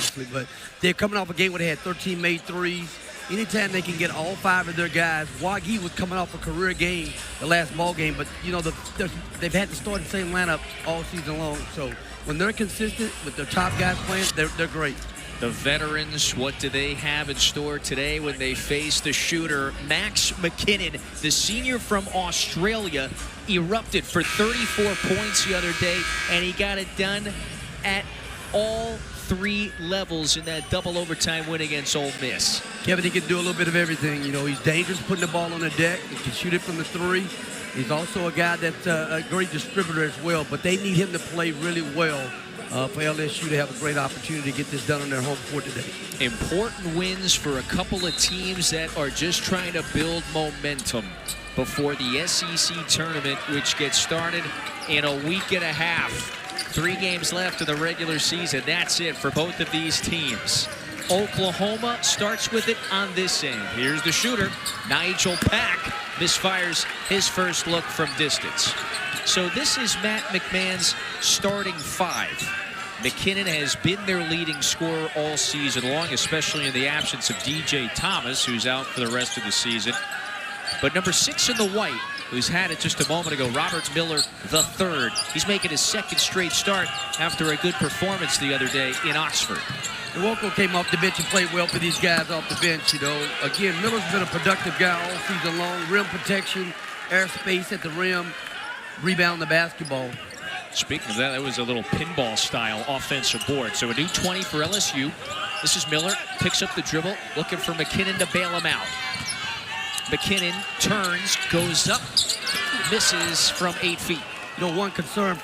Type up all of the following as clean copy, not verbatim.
obviously, but they're coming off a game where they had 13 made threes. Anytime they can get all 5 of their guys, Wagee was coming off a career game, the last ball game, but they've had to start the same lineup all season long. So when they're consistent with their top guys playing, they're great. The veterans, what do they have in store today when they face the shooter? Max McKinnon, the senior from Australia, erupted for 34 points the other day, and he got it done at all 3 levels in that double overtime win against Ole Miss. Kevin, he can do a little bit of everything. He's dangerous putting the ball on the deck. He can shoot it from the 3. He's also a guy that's a great distributor as well, but they need him to play really well for LSU to have a great opportunity to get this done on their home court today. Important wins for a couple of teams that are just trying to build momentum before the SEC tournament, which gets started in a week and a half. 3 games left of the regular season. That's it for both of these teams. Oklahoma starts with it on this end. Here's the shooter, Nigel Pack, misfires his first look from distance. So this is Matt McMahon's starting 5. McKinnon has been their leading scorer all season long, especially in the absence of DJ Thomas, who's out for the rest of the season. But number 6 in the white, who's had it just a moment ago, Robert Miller III. He's making his 2nd straight start after a good performance the other day in Oxford. Nwoko came off the bench and played well for these guys off the bench. Again, Miller's been a productive guy all season long. Rim protection, airspace at the rim, rebound the basketball. Speaking of that, that was a little pinball-style offensive board. So a new 20 for LSU. This is Miller, picks up the dribble, looking for McKinnon to bail him out. McKinnon turns, goes up, misses from 8 feet. One concern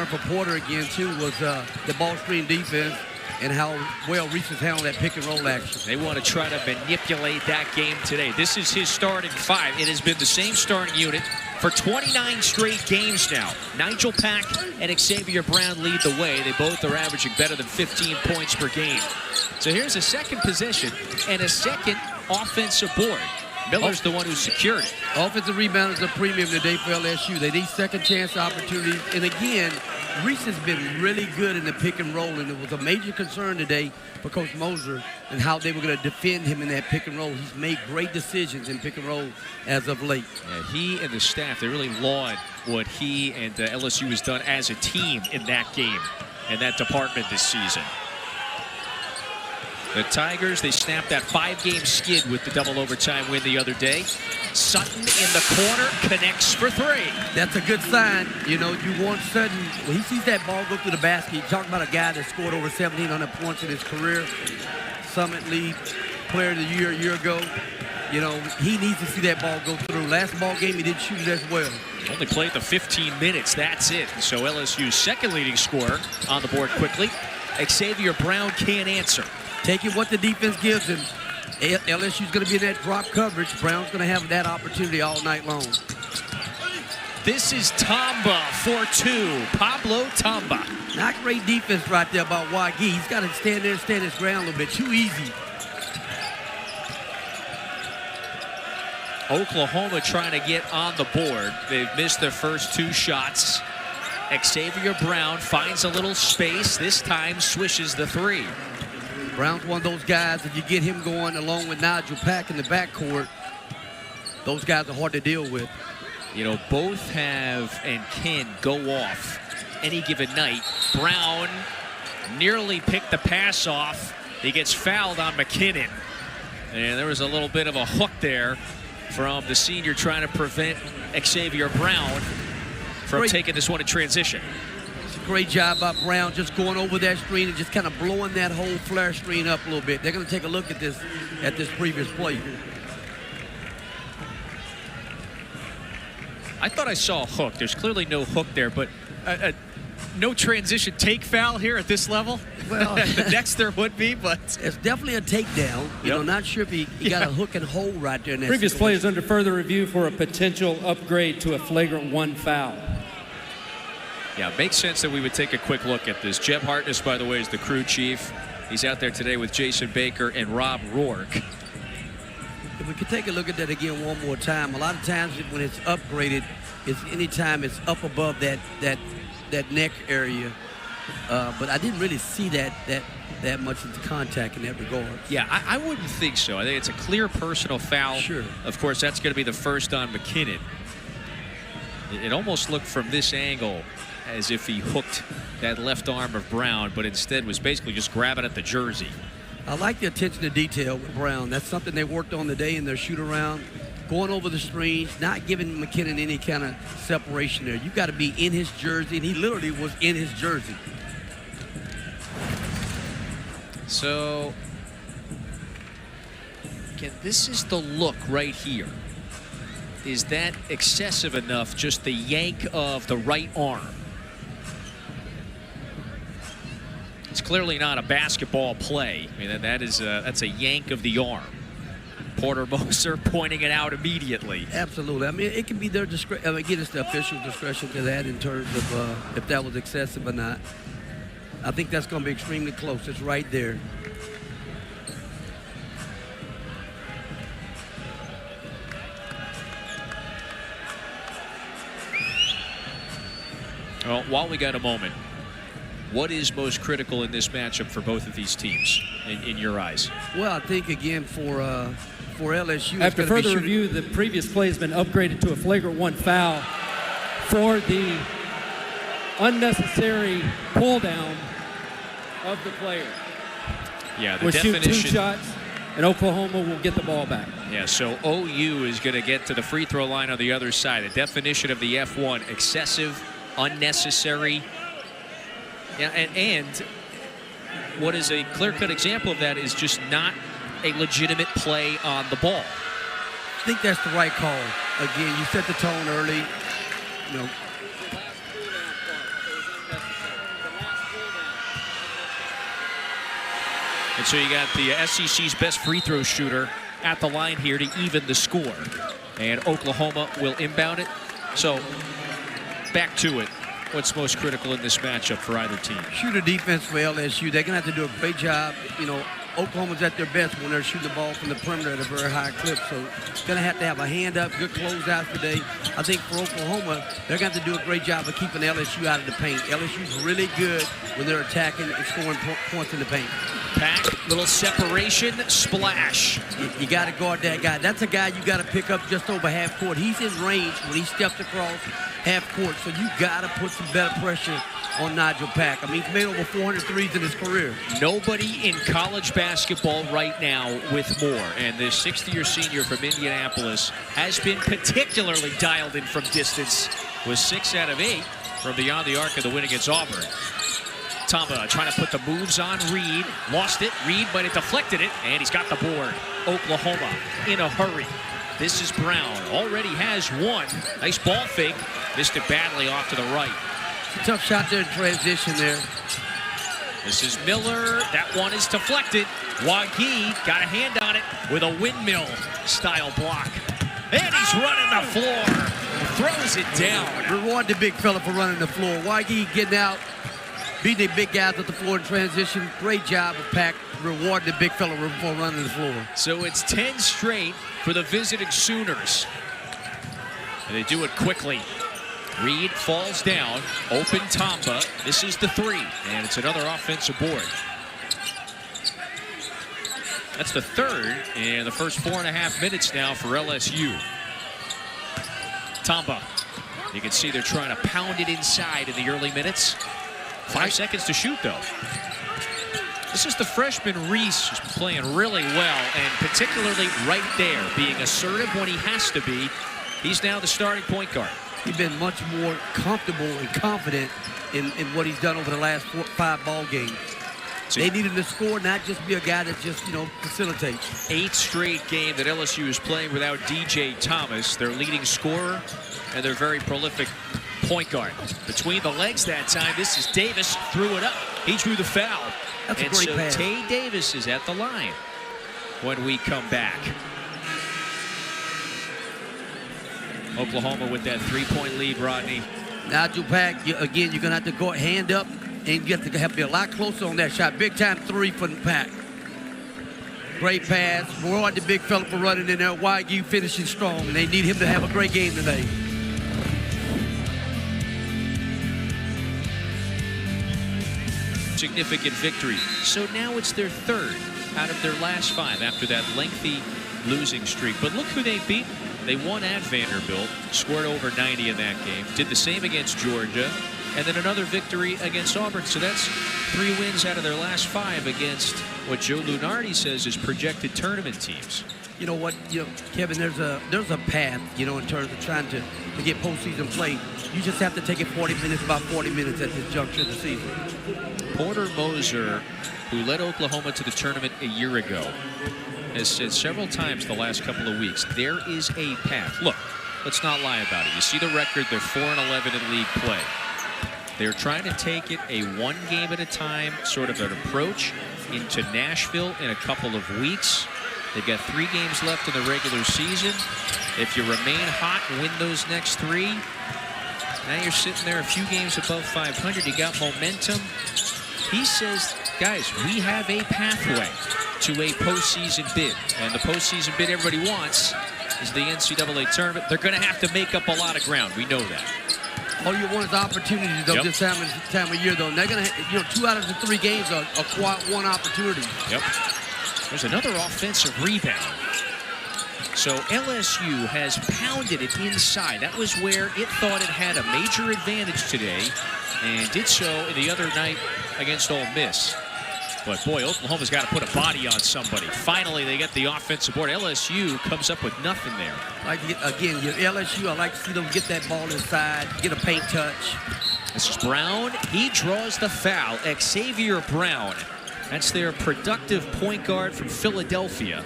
for Porter again, too, was the ball screen defense and how well Reese has handled that pick and roll action. They want to try to manipulate that game today. This is his starting 5. It has been the same starting unit for 29 straight games now. Nigel Pack and Xavier Brown lead the way. They both are averaging better than 15 points per game. So here's a second possession and a second offensive board. Miller's the one who secured it. Offensive rebound is a premium today for LSU. They need second chance opportunities. And again, Reese has been really good in the pick and roll, and it was a major concern today for Coach Moser and how they were going to defend him in that pick and roll. He's made great decisions in pick and roll as of late. Yeah, he and the staff, they really laud what he and LSU has done as a team in that game and that department this season. The Tigers, they snapped that 5-game skid with the double overtime win the other day. Sutton in the corner, connects for 3. That's a good sign. You want Sutton, when he sees that ball go through the basket, you talk about a guy that scored over 1,700 points in his career, Summit League Player of the Year a year ago. He needs to see that ball go through. Last ball game, he didn't shoot it as well. Only played the 15 minutes, that's it. So LSU's second leading scorer on the board quickly. Xavier Brown can't answer. Taking what the defense gives him. LSU's going to be in that drop coverage. Brown's going to have that opportunity all night long. This is Tamba for 2. Pablo Tamba. Not great defense right there by Wagee. He's got to stand there and stand his ground a little bit. Too easy. Oklahoma trying to get on the board. They've missed their first 2 shots. Xavier Brown finds a little space. This time swishes the 3. Brown's one of those guys, if you get him going along with Nigel Pack in the backcourt, those guys are hard to deal with. Both have and can go off any given night. Brown nearly picked the pass off. He gets fouled on McKinnon. And there was a little bit of a hook there from the senior trying to prevent Xavier Brown from taking this one in transition. Great job by Brown just going over that screen and just kind of blowing that whole flare screen up a little bit. They're going to take a look at this previous play. I thought I saw a hook. There's clearly no hook there, but no transition take foul here at this level. Well, the next there would be, but it's definitely a takedown. Not sure if he got a hook and hold right there in that Previous situation. play is under further review for a potential upgrade to a flagrant 1 foul. Yeah, it makes sense that we would take a quick look at this. Jeb Hartness, by the way, is the crew chief. He's out there today with Jason Baker and Rob Rourke. If we could take a look at that again one more time. A lot of times when it's upgraded, it's anytime it's up above that neck area. but I didn't really see that much into contact in that regard. Yeah, I wouldn't think so. I think it's a clear personal foul. Sure. Of course, that's going to be the first on McKinnon. It almost looked from this angle as if he hooked that left arm of Brown, but instead was basically just grabbing at the jersey. I like the attention to detail with Brown. That's something they worked on today in their shoot-around. Going over the screens, not giving McKinnon any kind of separation there. You got to be in his jersey, and he literally was in his jersey. So, again, this is the look right here. Is that excessive enough, just the yank of the right arm? It's clearly not a basketball play. I mean, that's a yank of the arm. Porter Moser pointing it out immediately. Absolutely. I mean, it can be their discretion. I mean, again, it's the official discretion to that in terms of if that was excessive or not. I think that's going to be extremely close. It's right there. Well, while we got a moment, what is most critical in this matchup for both of these teams, in your eyes? Well, I think, again, for LSU, after further review, the previous play has been upgraded to a flagrant 1 foul for the unnecessary pull down of the player. Yeah, the we'll definition. Shoot 2 shots, and Oklahoma will get the ball back. Yeah, so OU is going to get to the free throw line on the other side. The definition of the F1, excessive, unnecessary. Yeah, and what is a clear-cut example of that is just not a legitimate play on the ball. I think that's the right call. Again, you set the tone early. You know, and so you got the SEC's best free throw shooter at the line here to even the score. And Oklahoma will inbound it. So back to it. What's most critical in this matchup for either team? Shooter defense for LSU. They're going to have to do a great job. You know, Oklahoma's at their best when they're shooting the ball from the perimeter at a very high clip. So going to have a hand up, good closeout today. I think for Oklahoma, they're going to have to do a great job of keeping LSU out of the paint. LSU's really good when they're attacking and scoring points in the paint. Pack, little separation, splash. You got to guard that guy. That's a guy you got to pick up just over half court. He's in range when he steps across half court, so you got to put some better pressure on Nigel Pack. I mean, he's made over 400 threes in his career. Nobody in college basketball right now with more, and the 6th-year senior from Indianapolis has been particularly dialed in from distance with 6 out of 8 from beyond the arc of the win against Auburn. Tamba trying to put the moves on Reed. Lost it. Reed might have deflected it, and he's got the board. Oklahoma in a hurry. This is Brown. Already has one. Nice ball fake. Missed it badly off to the right. It's a tough shot there in transition there. This is Miller. That one is deflected. Wagee got a hand on it with a windmill-style block. And he's running the floor. Throws it down. Reward the big fella for running the floor. Wagee getting out, beating the big guys at the floor in transition. Great job of Pack rewarding the big fella for running the floor. So it's 10 straight for the visiting Sooners. And they do it quickly. Reed falls down. Open Tamba. This is the 3. And it's another offensive board. That's the 3rd. And the first 4.5 minutes now for LSU. Tamba. You can see they're trying to pound it inside in the early minutes. 5 seconds to shoot, though. This is the freshman Reese, who's playing really well, and particularly right there, being assertive when he has to be. He's now the starting point guard. He's been much more comfortable and confident in what he's done over the last 5 ball games. They need him to score, not just be a guy that just, facilitates. 8th straight game that LSU is playing without DJ Thomas, their leading scorer, and their very prolific point guard. Between the legs that time, this is Davis, threw it up. He drew the foul. That's a great pass. Tay Davis is at the line when we come back. Oklahoma with that 3-point lead, Rodney. Nigel Pack, again, you're going to have to go hand up, and you have to be a lot closer on that shot. Big time 3 for Pack. Great pass. Reward the big fella for running in there. Wagee finishing strong, and they need him to have a great game today. significant victory. So now it's their third out of their last 5 after that lengthy losing streak. But look who they beat. They won at Vanderbilt, scored over 90 in that game, did the same against Georgia, and then another victory against Auburn. So that's 3 wins out of their last 5 against what Joe Lunardi says is projected tournament teams. You know what, Kevin, there's a path, in terms of trying to get postseason play. You just have to take it 40 minutes, about 40 minutes at this juncture of the season. Porter Moser, who led Oklahoma to the tournament a year ago, has said several times the last couple of weeks, there is a path. Look, let's not lie about it. You see the record, they're 4-11 in league play. They're trying to take it a 1 game at a time sort of an approach into Nashville in a couple of weeks. They've got 3 games left in the regular season. If you remain hot, win those next 3, now you're sitting there a few games above 500. You got momentum. He says, guys, we have a pathway to a postseason bid. And the postseason bid everybody wants is the NCAA tournament. They're going to have to make up a lot of ground. We know that. All you want is opportunities, though, this time of year, though. And they're going to, 2 out of the 3 games are quad 1 opportunity. Yep. There's another offensive rebound. So LSU has pounded it inside. That was where it thought it had a major advantage today and did so the other night against Ole Miss. But boy, Oklahoma's got to put a body on somebody. Finally, they get the offensive board. LSU comes up with nothing there. Again, your LSU, I like to see them get that ball inside, get a paint touch. This is Brown. He draws the foul. Xavier Brown. That's their productive point guard from Philadelphia,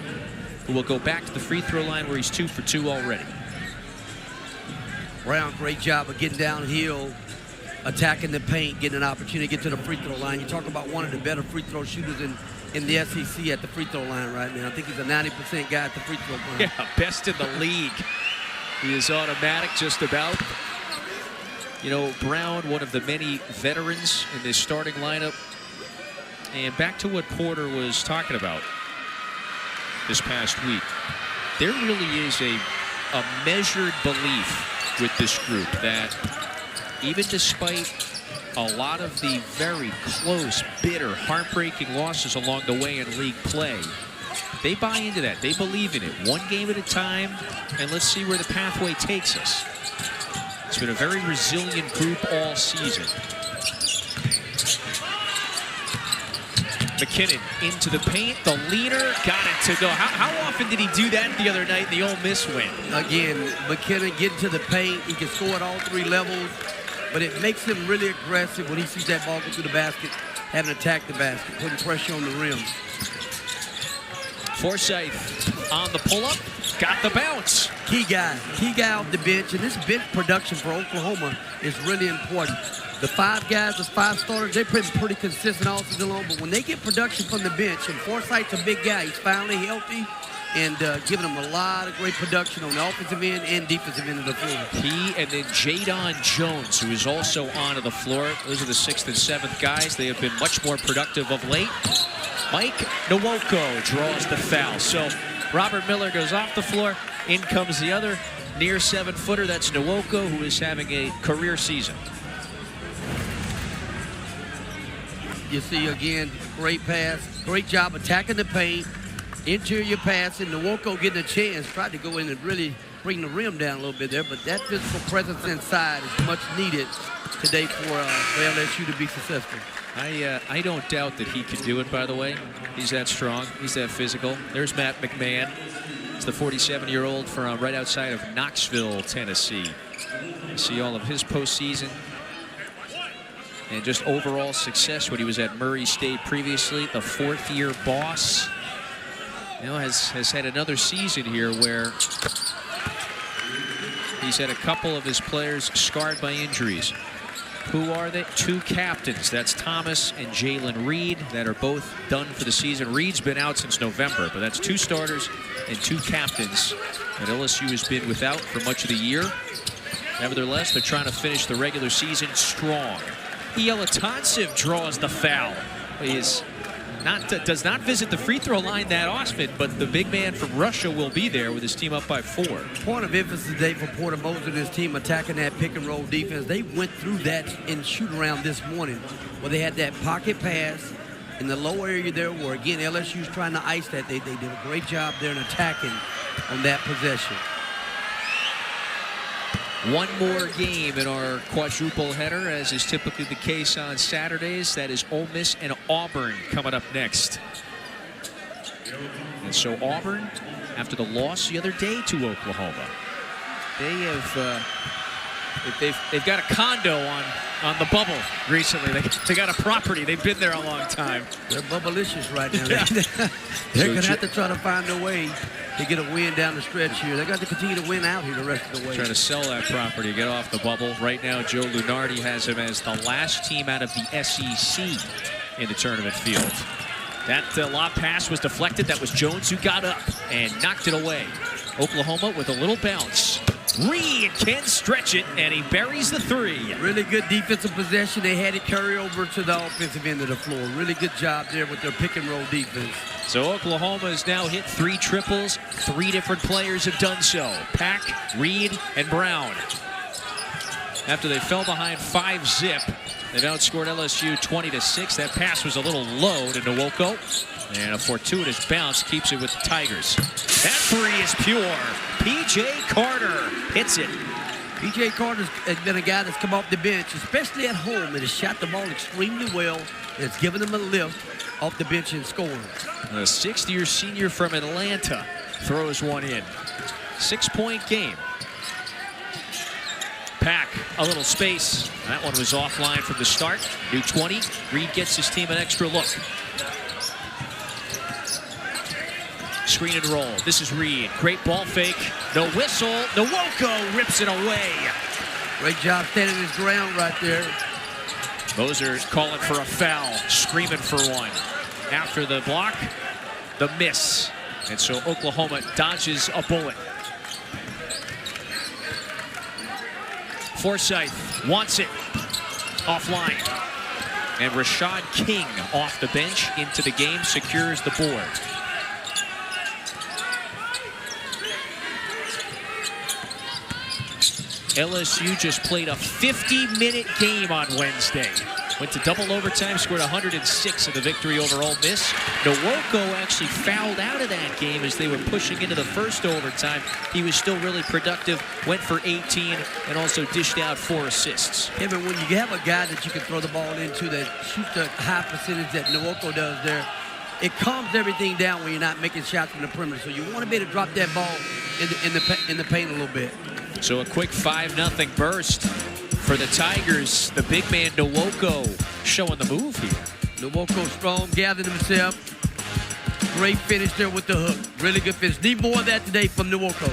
who will go back to the free throw line where he's 2 for 2 already. Brown, great job of getting downhill, attacking the paint, getting an opportunity to get to the free throw line. You talk about one of the better free throw shooters in the SEC at the free throw line right now. I think he's a 90% guy at the free throw line. Yeah, best in the league. He is automatic just about. Brown, one of the many veterans in this starting lineup. And back to what Porter was talking about this past week. There really is a measured belief with this group that even despite a lot of the very close, bitter, heartbreaking losses along the way in league play, they buy into that. They believe in it. 1 game at a time, and let's see where the pathway takes us. It's been a very resilient group all season. McKinnon into the paint, the leader, got it to go. How often did he do that the other night in the Ole Miss win? Again, McKinnon getting to the paint. He can score at all 3 levels, but it makes him really aggressive when he sees that ball go through the basket, having attacked the basket, putting pressure on the rim. Forsythe on the pull-up, got the bounce. Key guy off the bench, and this bench production for Oklahoma is really important. The 5 guys, the 5 starters, they've been pretty consistent all season long, but when they get production from the bench, and Forsythe's a big guy, he's finally healthy, and giving them a lot of great production on the offensive end and defensive end of the floor. He and then Jadon Jones, who is also onto the floor. Those are the 6th and 7th guys. They have been much more productive of late. Mike Nwoko draws the foul. So Robert Miller goes off the floor. In comes the other near 7-footer. That's Nwoko, who is having a career season. You see, again, great pass. Great job attacking the paint. Interior pass, and Nwoko getting a chance. Tried to go in and really bring the rim down a little bit there, but that physical presence inside is much needed today for LSU to be successful. I don't doubt that he can do it, by the way. He's that strong. He's that physical. There's Matt McMahon. It's the 47-year-old from right outside of Knoxville, Tennessee. You see all of his postseason and just overall success when he was at Murray State previously. The 4th-year boss. Has had another season here where he's had a couple of his players scarred by injuries. Who are they? 2 captains. That's Thomas and Jalen Reed that are both done for the season. Reed's been out since November, but that's 2 starters and 2 captains that LSU has been without for much of the year. Nevertheless, they're trying to finish the regular season strong. Iela Tonsiv draws the foul. He's does not visit the free throw line that often, but the big man from Russia will be there with his team up by 4. Point of emphasis today for Porter Moser and his team attacking that pick and roll defense. They went through that in shoot around this morning where they had that pocket pass in the low area there where, again, LSU's trying to ice that. They did a great job there in attacking on that possession. One more game in our quadruple header, as is typically the case on Saturdays. That is Ole Miss and Auburn coming up next. And so Auburn, after the loss the other day to Oklahoma, they've got a condo on the bubble recently. They got a property. They've been there a long time. They're bubblicious right now. Yeah. They're going to have to try to find a way to get a win down the stretch here. They got to continue to win out here the rest of the way. Trying to sell that property, get off the bubble. Right now, Joe Lunardi has him as the last team out of the SEC in the tournament field. That lob pass was deflected. That was Jones who got up and knocked it away. Oklahoma with a little bounce. Reed can stretch it, and he buries the 3. Really good defensive possession. They had it carry over to the offensive end of the floor. Really good job there with their pick and roll defense. So Oklahoma has now hit 3 triples. 3 different players have done so. Pack, Reed, and Brown. After they fell behind 5-zip, they've outscored LSU 20-6. That pass was a little low to Nwoko. And a fortuitous bounce keeps it with the Tigers. That 3 is pure. P.J. Carter hits it. P.J. Carter has been a guy that's come off the bench, especially at home, and has shot the ball extremely well. And it's given him a lift off the bench and scoring. A 6th-year senior from Atlanta throws one in. 6-point game. Pack, a little space. That one was offline from the start. New 20. Reed gets his team an extra look. Screen and roll. This is Reed. Great ball fake. No whistle. Nwoko rips it away. Great job standing his ground right there. Moser calling for a foul. Screaming for one. After the block, the miss. And so Oklahoma dodges a bullet. Forsythe wants it. Offline. And Rashad King off the bench into the game, secures the board. LSU just played a 50-minute game on Wednesday. Went to double overtime, scored 106 in the victory over Ole Miss. Nwoko actually fouled out of that game as they were pushing into the first overtime. He was still really productive, went for 18, and also dished out 4 assists. Yeah, but when you have a guy that you can throw the ball into that shoots a high percentage that Nwoko does there, it calms everything down when you're not making shots from the perimeter. So you want to be able to drop that ball in the paint a little bit. So a quick 5-0 burst for the Tigers. The big man Nwoko showing the move here. Nwoko strong, gathered himself. Great finish there with the hook. Really good finish. Need more of that today from Nwoko.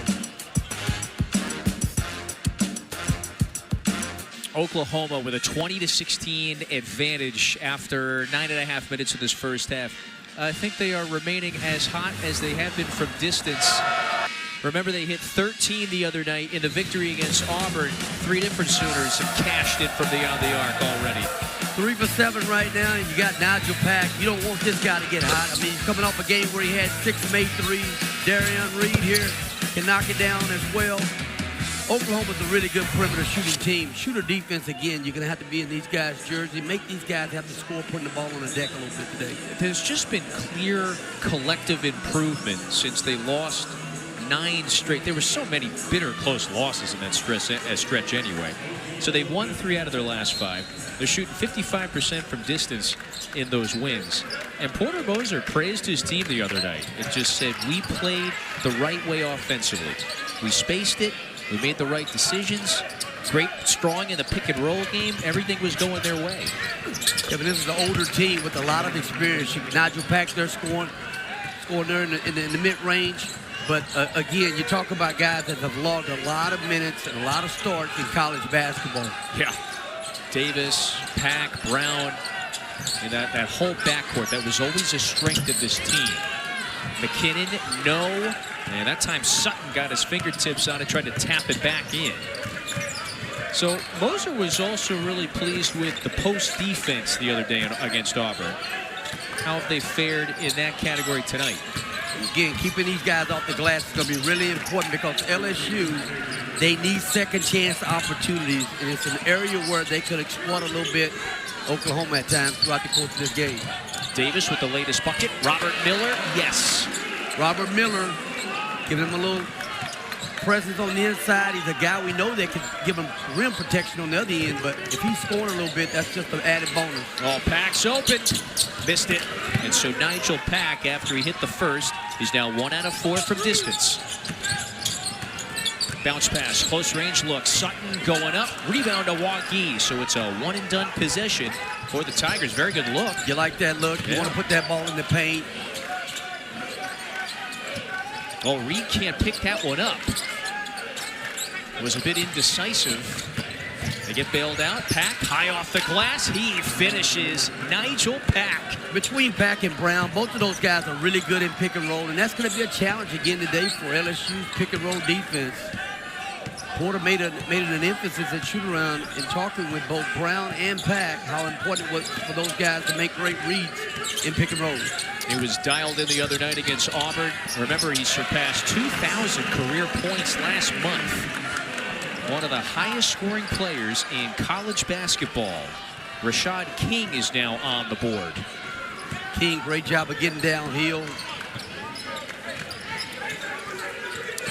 Oklahoma with a 20-16 advantage after 9.5 minutes of this first half. I think they are remaining as hot as they have been from distance. Remember, they hit 13 the other night in the victory against Auburn. 3 different Sooners have cashed it from beyond the arc already. 3 for 7 right now, and you got Nigel Pack. You don't want this guy to get hot. I mean, he's coming off a game where he had 6 made threes. Darian Reed here can knock it down as well. Oklahoma's a really good perimeter shooting team. Shooter defense, again, you're going to have to be in these guys' jersey. Make these guys have to score, putting the ball on the deck a little bit today. There's just been clear collective improvement since they lost 9 straight. There were so many bitter close losses in that stretch anyway. So they've won 3 out of their last 5. They're shooting 55% from distance in those wins. And Porter Moser praised his team the other night. It just said, we played the right way offensively. We spaced it. We made the right decisions. Great, strong in the pick and roll game. Everything was going their way. Yeah, but this is an older team with a lot of experience. Nigel Pack there scoring there in the mid-range. But again, you talk about guys that have logged a lot of minutes and a lot of starts in college basketball. Yeah. Davis, Pack, Brown, and that whole backcourt, that was always a strength of this team. McKinnon, no. And that time Sutton got his fingertips on it, tried to tap it back in. So Moser was also really pleased with the post defense the other day against Auburn. How have they fared in that category tonight? Again, keeping these guys off the glass is going to be really important because LSU, they need second chance opportunities, and it's an area where they could exploit a little bit Oklahoma at times throughout the course of this game. Davis with the latest bucket. Robert Miller, yes. Robert Miller, giving him a little presence on the inside. He's a guy we know that can give him rim protection on the other end, but if he's scoring a little bit, that's just an added bonus. Oh, Pack's open. Missed it. And so Nigel Pack, after he hit the first, he's now 1 out of 4 from distance. Bounce pass, close range look. Sutton going up. Rebound to Waukee. So it's a one-and-done possession for the Tigers. Very good look. You like that look? You want to put that ball in the paint. Oh, Reed can't pick that one up. Was a bit indecisive. They get bailed out. Pack high off the glass. He finishes. Nigel Pack. Between Pack and Brown, both of those guys are really good in pick and roll, and that's going to be a challenge again today for LSU's pick and roll defense. Porter made it an emphasis at shoot-around in talking with both Brown and Pack how important it was for those guys to make great reads in pick and roll. He was dialed in the other night against Auburn. Remember, he surpassed 2,000 career points last month. One of the highest scoring players in college basketball. Rashad King is now on the board. King, great job of getting downhill.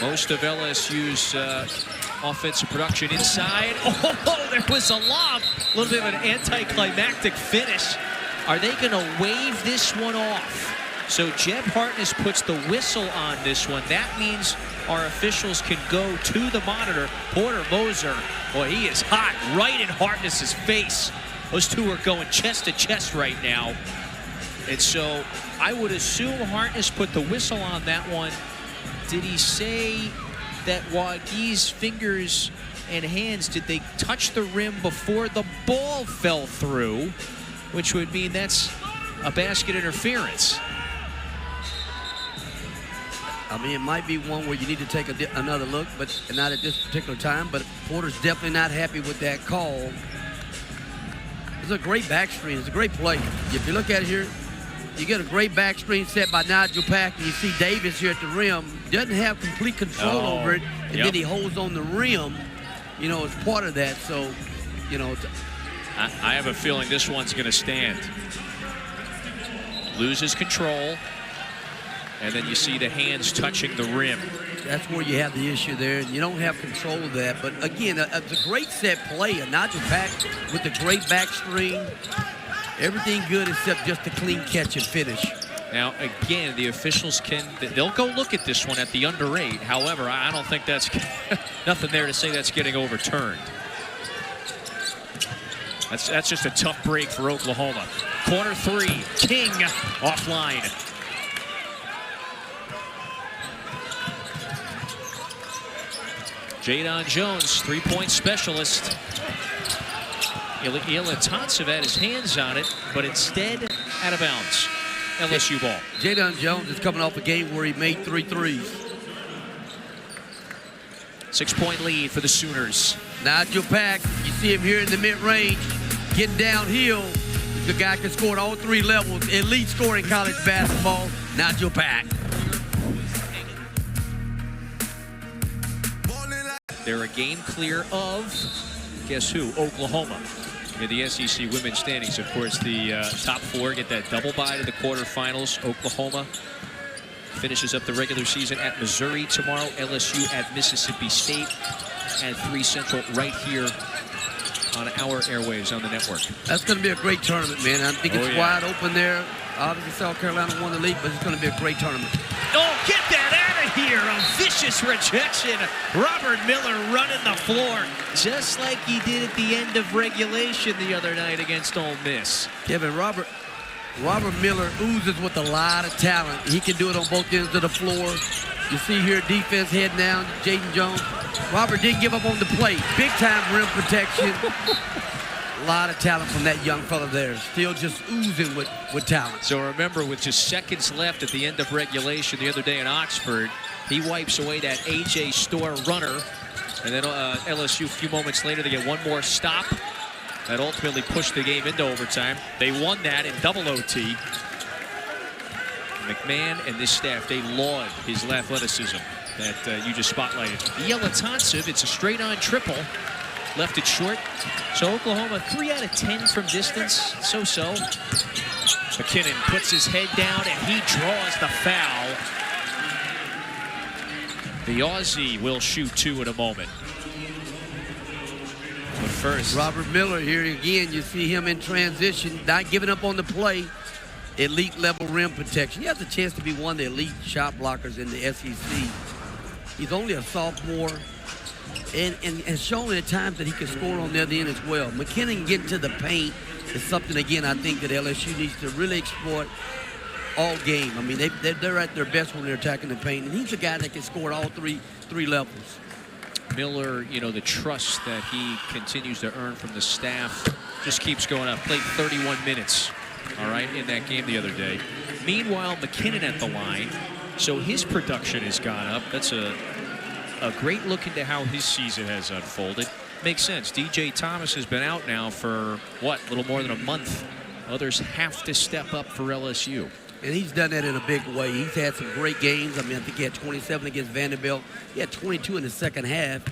Most of LSU's offensive production inside. Oh, there was a lob. A little bit of an anticlimactic finish. Are they going to wave this one off? So Jeb Hartness puts the whistle on this one. That means our officials can go to the monitor. Porter Moser, boy, he is hot right in Hartness's face. Those two are going chest to chest right now. And so I would assume Hartness put the whistle on that one. Did he say that Waukee's fingers and hands, did they touch the rim before the ball fell through? Which would mean that's a basket interference. I mean, it might be one where you need to take another look, but not at this particular time. But Porter's definitely not happy with that call. It's a great back screen. It's a great play. If you look at it here, you get a great back screen set by Nigel Pack, and you see Davis here at the rim. Doesn't have complete control over it, and then he holds on the rim, you know, as part of that. So, you know, I have a feeling this one's going to stand. Loses control. And then you see the hands touching the rim. That's where you have the issue there, and you don't have control of that. But again, it's a great set play, and Nigel Pack with the great back screen. Everything good except just a clean catch and finish. Now, again, the officials they'll go look at this one at the under 8. However, I don't think that's nothing there to say that's getting overturned. That's just a tough break for Oklahoma. Corner 3, King offline. Jadon Jones, three-point specialist. Ilatansev had his hands on it, but instead out of bounds. LSU ball. Jadon Jones is coming off a game where he made 3 threes. 6-point lead for the Sooners. Nigel Pack, you see him here in the mid-range, getting downhill. The guy can score at all 3 levels. Elite scorer in college basketball, Nigel Pack. They're a game clear of, guess who? Oklahoma. In the SEC women's standings, of course, the top 4 get that double bye to the quarterfinals. Oklahoma finishes up the regular season at Missouri tomorrow. LSU at Mississippi State at 3 Central right here on our airwaves on the network. That's going to be a great tournament, man. I think it's wide open there. Obviously, South Carolina won the league, but it's going to be a great tournament. Oh, get that out of here. A vicious rejection. Robert Miller running the floor just like he did at the end of regulation the other night against Ole Miss. Kevin, Robert Miller oozes with a lot of talent. He can do it on both ends of the floor. You see here defense heading down, Jadon Jones. Robert didn't give up on the play. Big time rim protection. A lot of talent from that young fella there. Still just oozing with talent. So remember, with just seconds left at the end of regulation the other day in Oxford, he wipes away that A.J. Storr runner. And then LSU, a few moments later, they get one more stop. That ultimately pushed the game into overtime. They won that in double OT. McMahon and this staff, they laud his athleticism that you just spotlighted. Yelatansev, it's a straight-on triple. Left it short. So Oklahoma 3 out of 10 from distance. So-so. McKinnon puts his head down and he draws the foul. The Aussie will shoot 2 in a moment. But first, Robert Miller here again. You see him in transition, not giving up on the play. Elite level rim protection. He has a chance to be one of the elite shot blockers in the SEC. He's only a sophomore and has shown at times that he can score on the other end as well. McKinnon getting to the paint is something, again, I think that LSU needs to really exploit all game. I mean, they're at their best when they're attacking the paint, and he's a guy that can score at all three levels. Miller, you know, the trust that he continues to earn from the staff just keeps going up. Played 31 minutes, all right, in that game the other day. Meanwhile, McKinnon at the line, so his production has gone up. That's a great look into how his season has unfolded. Makes sense. DJ Thomas has been out now for, what, a little more than a month. Others have to step up for LSU. And he's done that in a big way. He's had some great games. I mean, I think he had 27 against Vanderbilt. He had 22 in the second half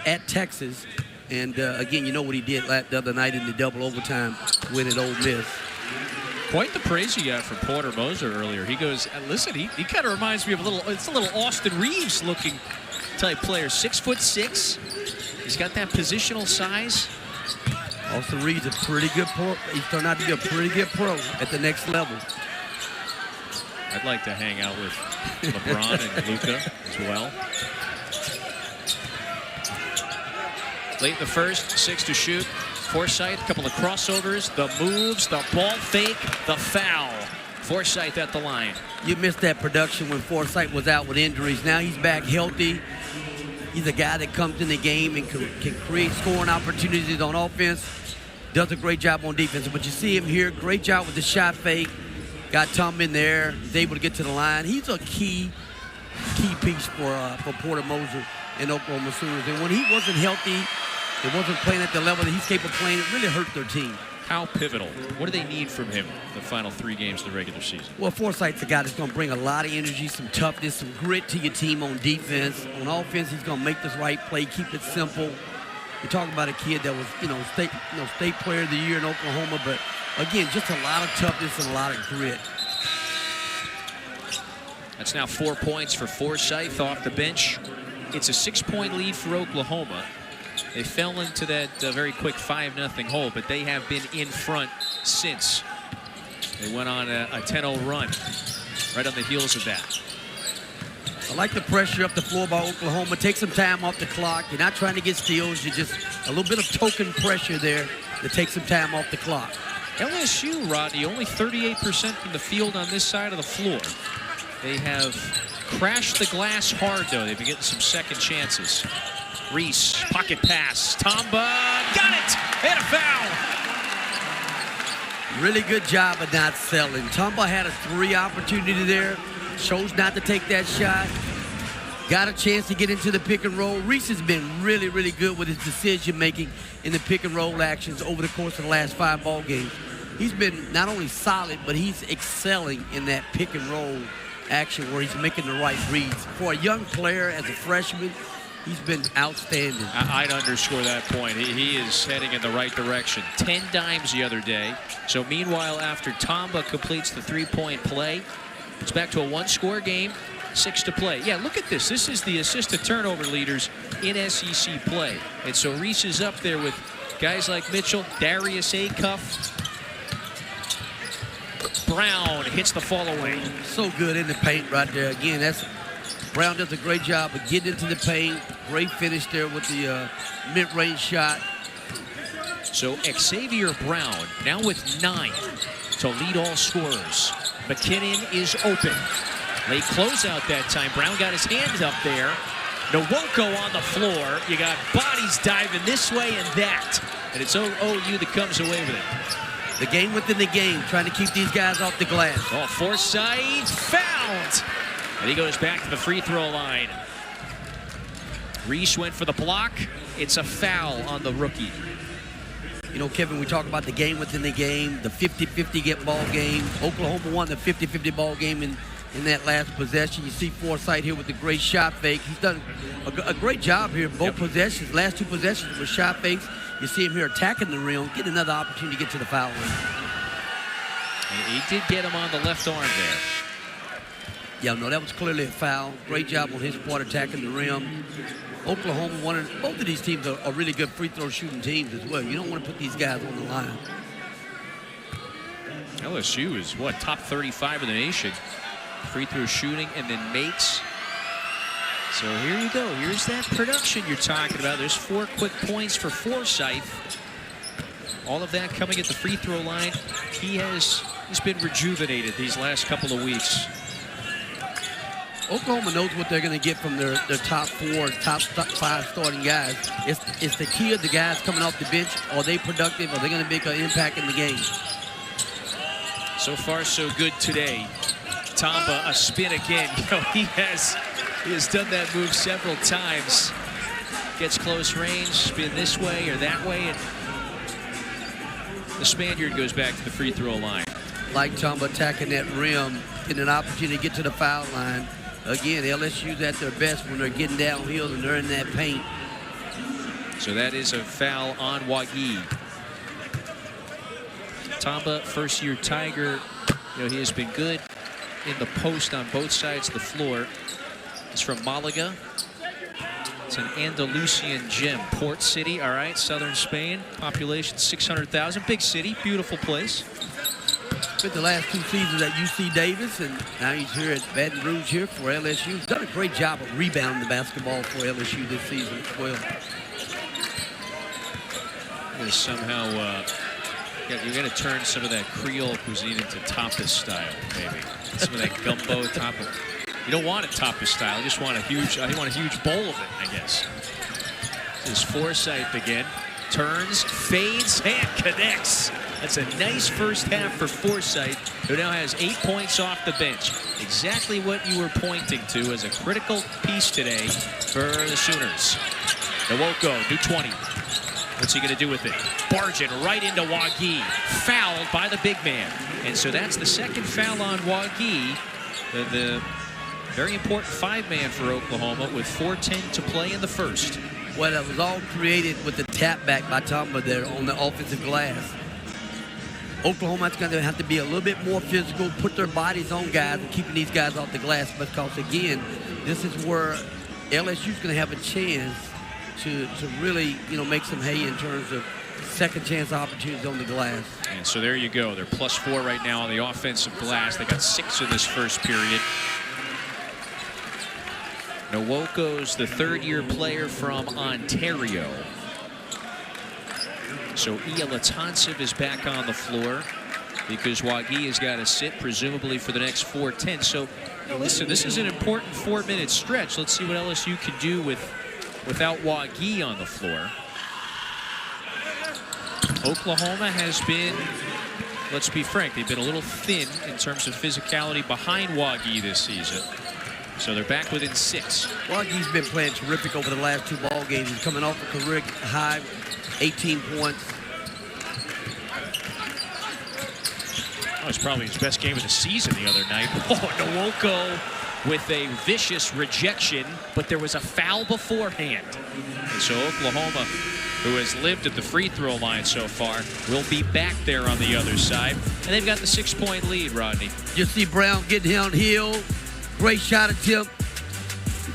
at Texas. And, again, you know what he did the other night in the double overtime win at Ole Miss. Quite the praise he got from Porter Moser earlier. He goes, listen, he kind of reminds me of it's a little Austin Reeves looking type player. 6'6". He's got that positional size. Austin Reeves a pretty good pro. He's turned out to be a pretty good pro at the next level. I'd like to hang out with LeBron and Luka as well. Late in the first, 6 to shoot. Forsythe, a couple of crossovers, the moves, the ball fake, the foul. Forsythe at the line. You missed that production when Forsythe was out with injuries. Now he's back healthy. He's a guy that comes in the game and can create scoring opportunities on offense. Does a great job on defense. But you see him here, great job with the shot fake. Got Tom in there. He's able to get to the line. He's a key piece for Porter Moser and Oklahoma Sooners. And when he wasn't healthy, it wasn't playing at the level that he's capable of playing, it really hurt their team. How pivotal. What do they need from him the final 3 games of the regular season? Well, Forsythe's a guy that's going to bring a lot of energy, some toughness, some grit to your team on defense. On offense, he's going to make this right play, keep it simple. You're talking about a kid that was, state player of the year in Oklahoma, but again, just a lot of toughness and a lot of grit. That's now 4 points for Forsythe off the bench. It's a 6-point lead for Oklahoma. They fell into that very quick 5-0 hole, but they have been in front since. They went on a 10-0 run right on the heels of that. I like the pressure up the floor by Oklahoma. Take some time off the clock. You're not trying to get steals. You're just a little bit of token pressure there to take some time off the clock. LSU, Rodney, only 38% from the field on this side of the floor. They have crashed the glass hard, though. They've been getting some second chances. Reese, pocket pass. Tamba, got it! And a foul! Really good job of not selling. Tamba had a 3 opportunity there. Chose not to take that shot. Got a chance to get into the pick and roll. Reese has been really, really good with his decision-making in the pick and roll actions over the course of the last 5 ball games. He's been not only solid, but he's excelling in that pick and roll action where he's making the right reads. For a young player as a freshman, he's been outstanding. I'd underscore that point. He is heading in the right direction. 10 dimes the other day. So meanwhile, after Tamba completes the 3-point play, it's back to a 1-score game, 6 to play. Yeah, look at this. This is the assist to turnover leaders in SEC play. And so Reese is up there with guys like Mitchell, Darius Acuff. Brown hits the fall away. So good in the paint right there. Again, Brown does a great job of getting into the paint. Great finish there with the mid-range shot. So Xavier Brown now with 9 to lead all scorers. McKinnon is open. Late closeout that time. Brown got his hands up there. Nwoko on the floor. You got bodies diving this way and that. And it's OU that comes away with it. The game within the game, trying to keep these guys off the glass. Oh, Forsythe fouled. And he goes back to the free throw line. Reese went for the block. It's a foul on the rookie. You know, Kevin, we talk about the game within the game, the 50-50 get ball game. Oklahoma won the 50-50 ball game in that last possession. You see Forsythe here with the great shot fake. He's done a great job here. Both possessions, last two possessions with shot fakes. You see him here attacking the rim, get another opportunity to get to the foul line. And he did get him on the left arm there. Yeah, no, that was clearly a foul. Great job on his part attacking the rim. Oklahoma, both of these teams are really good free throw shooting teams as well. You don't want to put these guys on the line. LSU is, what, top 35 in the nation. Free throw shooting and then makes. So here you go. Here's that production you're talking about. There's 4 quick points for Forsythe. All of that coming at the free throw line. He's been rejuvenated these last couple of weeks. Oklahoma knows what they're going to get from their top 4, top 5 starting guys. It's the key of the guys coming off the bench. Are they productive? Are they going to make an impact in the game? So far, so good today. Tamba, a spin again. You know, he has done that move several times. Gets close range, spin this way or that way, and the Spaniard goes back to the free throw line. Like Tamba attacking that rim, getting an opportunity to get to the foul line. Again, LSU's at their best when they're getting downhill and they're in that paint. So that is a foul on Wagi. Tamba, first-year Tiger. You know, he has been good in the post on both sides of the floor. He's from Malaga. It's an Andalusian gem. Port City, all right, southern Spain. Population 600,000. Big city, beautiful place. Spent the last 2 seasons at UC Davis, and now he's here at Baton Rouge here for LSU. He's done a great job of rebounding the basketball for LSU this season as well. There's somehow, you're going to turn some of that Creole cuisine into tapas style, maybe. Some of that gumbo tapas. You don't want it tapas style. You just want a huge bowl of it, I guess. This is Forsythe again. Turns, fades, and connects. That's a nice first half for Forsythe, who now has 8 points off the bench. Exactly what you were pointing to as a critical piece today for the Sooners. Nwoko, new 20. What's he going to do with it? Barging right into Wagi. Fouled by the big man. And so that's the second foul on Wagi. The very important 5-man for Oklahoma with 4:10 to play in the first. Well, that was all created with the tap back by Tamba there on the offensive glass. Oklahoma's going to have to be a little bit more physical, put their bodies on guys and keeping these guys off the glass, because, again, this is where LSU's going to have a chance to really, you know, make some hay in terms of second chance opportunities on the glass. And so there you go. They're +4 right now on the offensive glass. They got 6 in this first period. Nwoko's the 3rd-year player from Ontario. So Ia Latansev is back on the floor because Wagi has got to sit, presumably for the next 4:10. So, listen, this is an important 4-minute stretch. Let's see what LSU can do without Wagi on the floor. Oklahoma has been, let's be frank, they've been a little thin in terms of physicality behind Wagi this season. So they're back within 6. Wagi's been playing terrific over the last 2 ball games. He's coming off a career high, 18 points. That was probably his best game of the season the other night. Oh, Nwoko with a vicious rejection, but there was a foul beforehand. And so Oklahoma, who has lived at the free throw line so far, will be back there on the other side. And they've got the 6-point lead, Rodney. You see Brown getting downhill. Great shot attempt.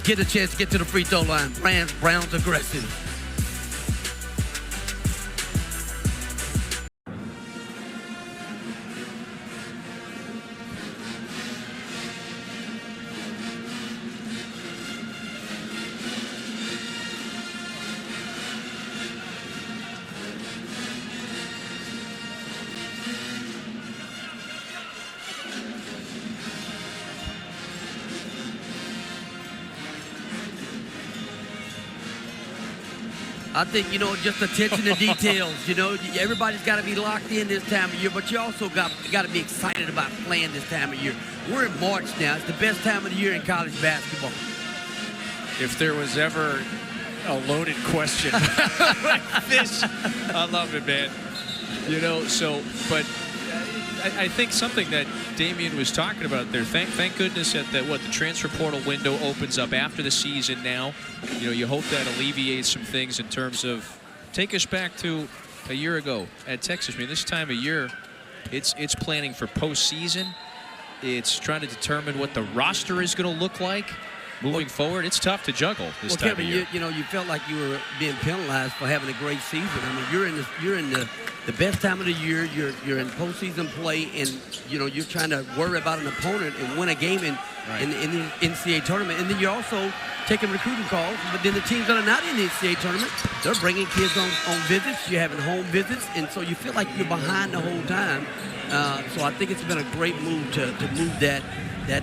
Get a chance to get to the free throw line. Brown's aggressive. I think, you know, just attention to details. You know, everybody's got to be locked in this time of year, but you also got to be excited about playing this time of year. We're in March now. It's the best time of the year in college basketball. If there was ever a loaded question like this, I love it, man. You know, so, but I think something that Damian was talking about there, thank goodness that the transfer portal window opens up after the season now. You know, you hope that alleviates some things in terms of, take us back to a year ago at Texas. I mean, this time of year, it's planning for postseason. It's trying to determine what the roster is going to look like moving forward. It's tough to juggle this time Kevin, of year. you know, you felt like you were being penalized for having a great season. I mean, you're in the best time of the year. You're in postseason play, and you know you're trying to worry about an opponent and win a game in the NCAA tournament. And then you're also taking recruiting calls. But then the teams that are not in the NCAA tournament, they're bringing kids on visits. You're having home visits, and so you feel like you're behind the whole time. So I think it's been a great move to move that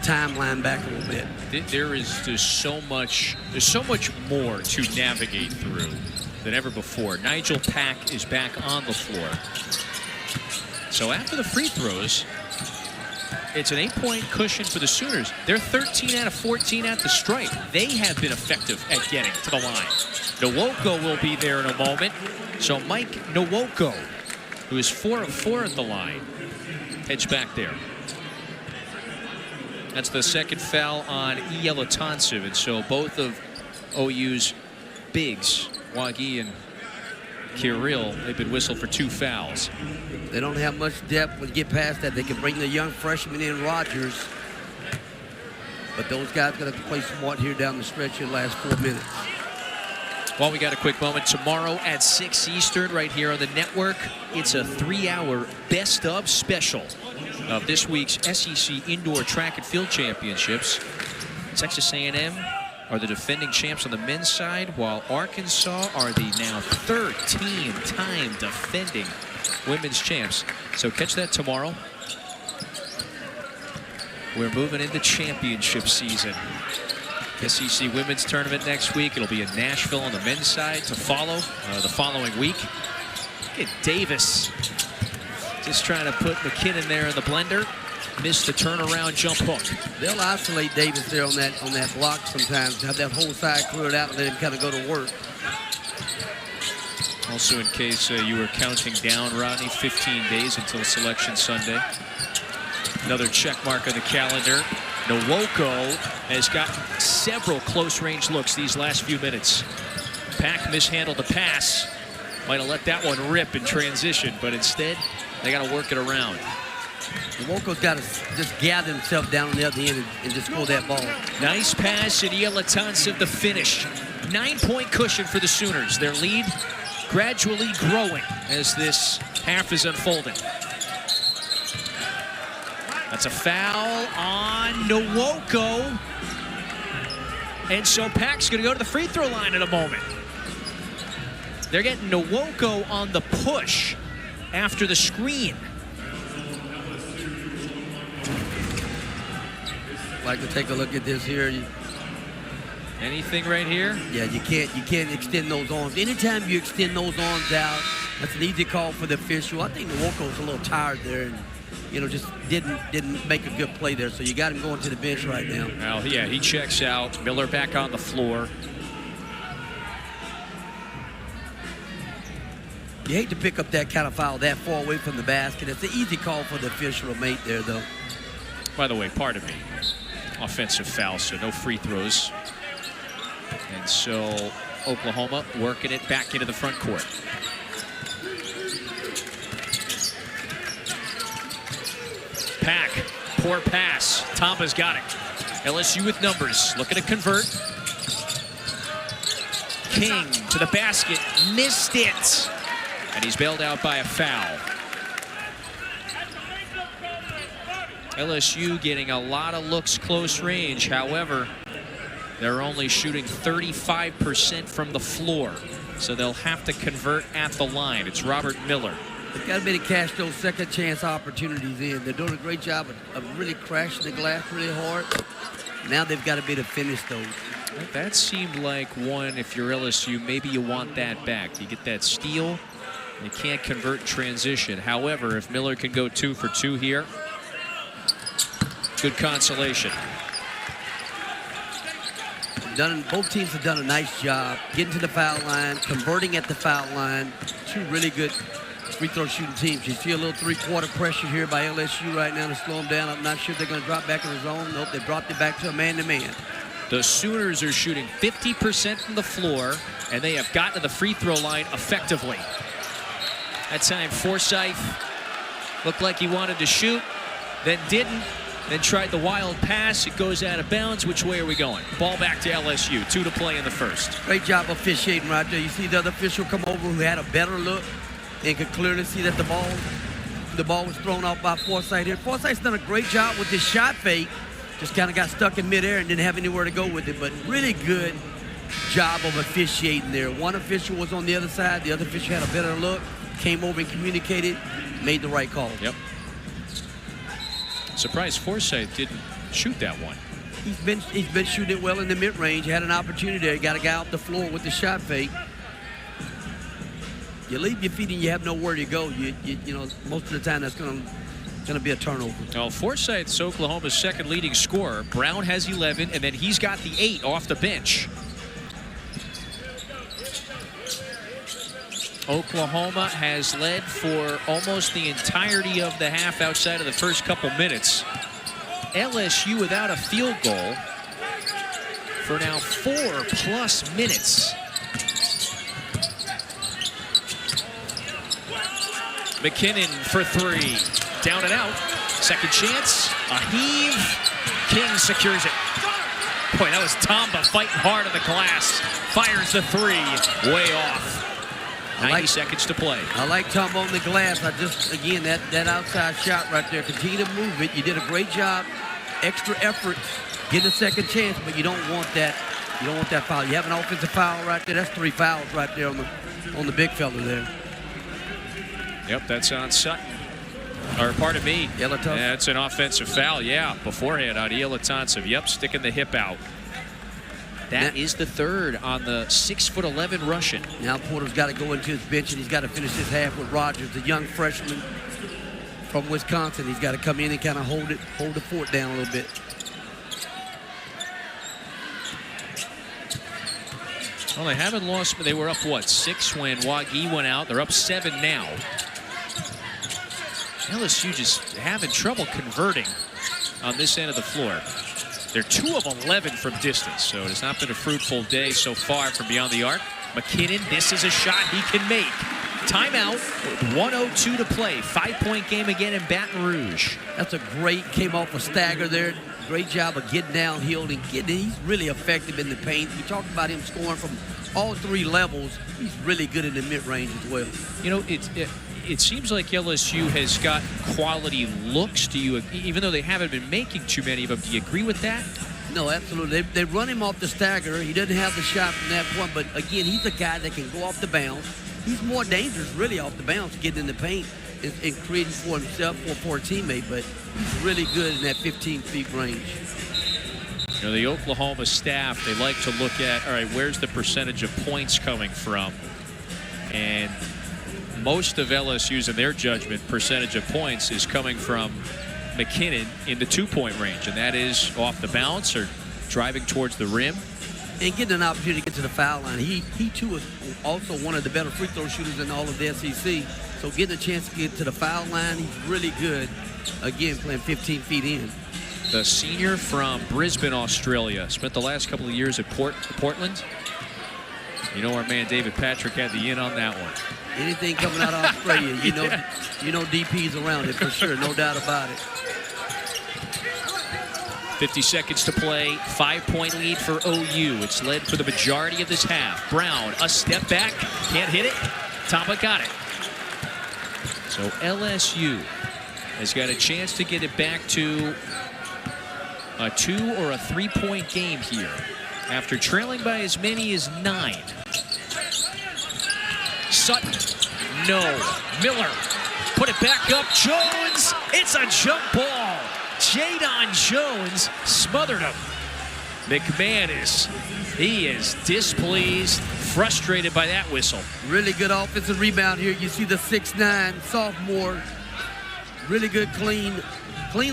timeline back a little bit. There is just so much. There's so much more to navigate through than ever before. Nigel Pack is back on the floor. So after the free throws, it's an 8-point cushion for the Sooners. They're 13 out of 14 at the stripe. They have been effective at getting to the line. Nwoko will be there in a moment. So Mike Nwoko, who is 4 of 4 at the line, heads back there. That's the second foul on Yelatansev, and so both of OU's bigs, Wagi and Kirill, they've been whistled for 2 fouls. They don't have much depth. When you get past that, they can bring the young freshman in, Rogers. But those guys got to play smart here down the stretch in the last 4 minutes. Well, we got a quick moment. Tomorrow at 6 Eastern right here on the network, it's a 3-hour best of special of this week's SEC Indoor Track and Field Championships. Texas A&M are the defending champs on the men's side, while Arkansas are the now 13-time defending women's champs. So catch that tomorrow. We're moving into championship season. SEC women's tournament next week. It'll be in Nashville on the men's side to follow the following week. Look at Davis just trying to put McKinnon there in the blender. Missed the turnaround jump hook. They'll isolate Davis there on that block sometimes. Have that whole side cleared out and let him kind of go to work. Also, in case you were counting down, Rodney, 15 days until Selection Sunday. Another check mark on the calendar. Nwoko has gotten several close-range looks these last few minutes. Pack mishandled the pass. Might have let that one rip in transition, but instead, they got to work it around. Nwoko's got to just gather himself down on the other end and just score that ball. Nice pass, and Yelatansev the finish. 9-point cushion for the Sooners. Their lead gradually growing as this half is unfolding. That's a foul on Nwoko. And so Pack's going to go to the free throw line in a moment. They're getting Nwoko on the push after the screen. Like to take a look at this here. Anything right here? Yeah, you can't extend those arms. Anytime you extend those arms out, that's an easy call for the official. I think Nwoko's a little tired there and, you know, just didn't make a good play there. So you got him going to the bench right now. Well, yeah, he checks out. Miller back on the floor. You hate to pick up that kind of foul that far away from the basket. It's an easy call for the official to make there, though. By the way, pardon me. Offensive foul, so no free throws. And so Oklahoma working it back into the front court. Pack, poor pass. Tampa's got it. LSU with numbers, looking to convert. King to the basket, missed it. And he's bailed out by a foul. LSU getting a lot of looks close range. However, they're only shooting 35% from the floor. So they'll have to convert at the line. It's Robert Miller. They've got to be able to cash those second chance opportunities in. They're doing a great job of really crashing the glass really hard. Now they've got to be able to finish those. That seemed like one, if you're LSU, maybe you want that back. You get that steal, you can't convert in transition. However, if Miller can go 2 for 2 here, good consolation. Both teams have done a nice job getting to the foul line, converting at the foul line. Two really good free throw shooting teams. You see a little three-quarter pressure here by LSU right now to slow them down. I'm not sure if they're going to drop back in the zone. Nope, they dropped it back to a man-to-man. The Sooners are shooting 50% from the floor, and they have gotten to the free throw line effectively. That time, Forsythe looked like he wanted to shoot, then didn't, then tried the wild pass. It goes out of bounds. Which way are we going? Ball back to LSU. 2 to play in the first. Great job officiating right there. You see the other official come over who had a better look and could clearly see that the ball was thrown off by Forsythe here. Forsythe's done a great job with this shot fake. Just kind of got stuck in midair and didn't have anywhere to go with it. But really good job of officiating there. One official was on the other side. The other official had a better look. Came over and communicated. Made the right call. Yep. Surprised Forsythe didn't shoot that one. He's been shooting it well in the mid-range. Had an opportunity there. Got a guy off the floor with the shot fake. You leave your feet and you have nowhere to go. You know, most of the time that's going to be a turnover. Well, Forsythe's Oklahoma's second leading scorer. Brown has 11, and then he's got the 8 off the bench. Oklahoma has led for almost the entirety of the half outside of the first couple minutes. LSU without a field goal for now 4+ minutes. McKinnon for 3. Down and out. Second chance. A heave. King secures it. Boy, that was Tamba fighting hard on the glass. Fires the 3. Way off. 90 seconds to play. I like Tamba on the glass. Again, that outside shot right there. Continue to move it. You did a great job. Extra effort. Get a second chance, but you don't want that. You don't want that foul. You have an offensive foul right there. That's 3 fouls right there on the big fella there. Yep, that's on Sutton. Or pardon me. Yelatonov. That's an offensive foul, yeah. Beforehand on Yelatonov. Yep, sticking the hip out. That is the third on the 6'11" Russian. Now Porter's got to go into his bench and he's got to finish his half with Rogers, the young freshman from Wisconsin. He's got to come in and kind of hold the fort down a little bit. Well, they haven't lost, but they were up, 6 when Wagee went out. They're up 7 now. LSU just having trouble converting on this end of the floor. They're 2 of 11 from distance, so it has not been a fruitful day so far from beyond the arc. McKinnon, this is a shot he can make. Timeout, 1:02 to play. 5-point game again in Baton Rouge. That's a came off a stagger there. Great job of getting downhill and he's really effective in the paint. We talked about him scoring from all 3 levels. He's really good in the mid-range as well. You know, it seems like LSU has got quality looks. Do you, even though they haven't been making too many of them, do you agree with that? No, absolutely. They run him off the stagger. He doesn't have the shot from that point, but again, he's a guy that can go off the bounce. He's more dangerous really off the bounce, getting in the paint and creating for himself or for a teammate, but he's really good in that 15 feet range. You know, the Oklahoma staff, they like to look at, all right, where's the percentage of points coming from? And most of LSU's, in their judgment, percentage of points is coming from McKinnon in the 2-point range, and that is off the bounce or driving towards the rim. And getting an opportunity to get to the foul line. He too is also one of the better free throw shooters in all of the SEC. So getting a chance to get to the foul line, he's really good. Again, playing 15 feet in. The senior from Brisbane, Australia, spent the last couple of years at Portland. You know, our man David Patrick had the in on that one. Anything coming out of Australia, you know DP's around it for sure, no doubt about it. 50 seconds to play, 5-point lead for OU. It's led for the majority of this half. Brown, a step back, can't hit it. Tamba got it. So LSU has got a chance to get it back to a 2 or a 3-point game here after trailing by as many as 9. Sutton, no. Miller, put it back up. Jones, it's a jump ball. Jadon Jones smothered him. McManus, he is displeased, frustrated by that whistle. Really good offensive rebound here. You see the 6'9" sophomore. Really good clean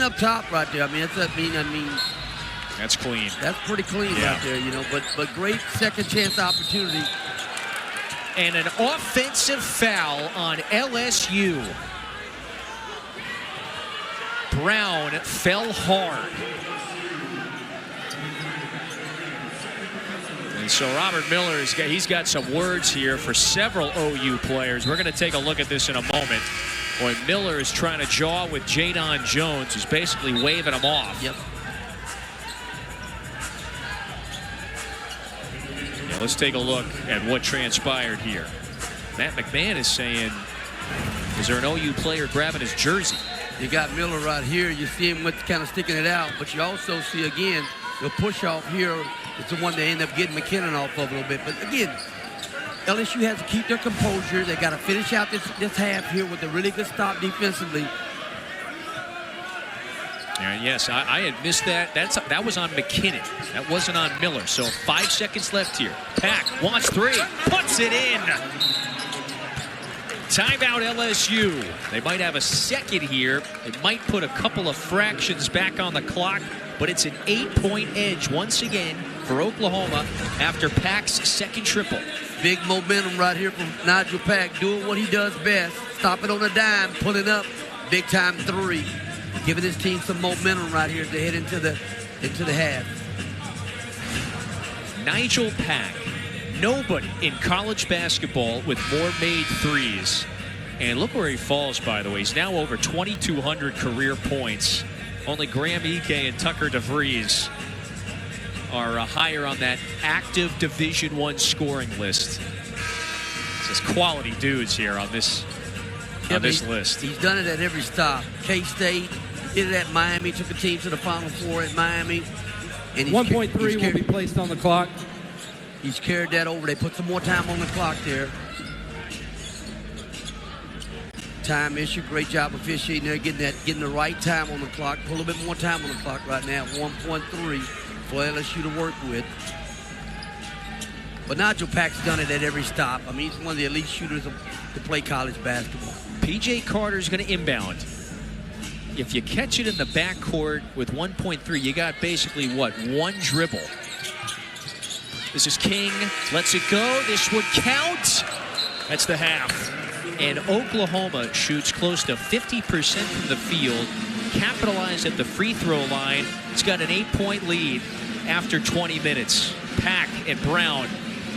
up top right there. I mean, That's clean. That's pretty clean right there, you know. But great second chance opportunity. And an offensive foul on LSU. Brown fell hard. And so Robert Miller, he's got some words here for several OU players. We're going to take a look at this in a moment. Boy, Miller is trying to jaw with Jadon Jones, who's basically waving him off. Yep. Yeah, let's take a look at what transpired here. Matt McMahon is saying, is there an OU player grabbing his jersey? You got Miller right here. You see him with kind of sticking it out, but you also see, again, the push off here is the one they end up getting McKinnon off of a little bit. But again, LSU has to keep their composure. They got to finish out this half here with a really good stop defensively. And yes, I had missed that. That was on McKinnon. That wasn't on Miller. So 5 seconds left here. Pack wants three, puts it in. Timeout LSU. They might have a second here. It might put a couple of fractions back on the clock, but it's an 8-point edge once again for Oklahoma after Pack's second triple. Big momentum right here from Nigel Pack, doing what he does best. Stopping on a dime, pulling up, big time three. Giving his team some momentum right here to head into the half. Nigel Pack. Nobody in college basketball with more made threes. And look where he falls, by the way. He's now over 2,200 career points. Only Graham Ike and Tucker DeVries are higher on that active Division I scoring list. It's just quality dudes here on this list. He's done it at every stop. K-State, did it at Miami, took a team to the Final Four at Miami. And 1.3 will be placed on the clock. He's carried that over. They put some more time on the clock there. Time issue. Great job officiating there, getting the right time on the clock. Put a little bit more time on the clock right now. 1.3 for LSU to work with. But Nigel Pack's done it at every stop. I mean, he's one of the elite shooters to play college basketball. P.J. Carter's going to inbound. If you catch it in the backcourt with 1.3, you got basically, what, one dribble. This is King, lets it go. This would count. That's the half. And Oklahoma shoots close to 50% from the field, capitalized at the free throw line. It's got an 8-point lead after 20 minutes. Pack and Brown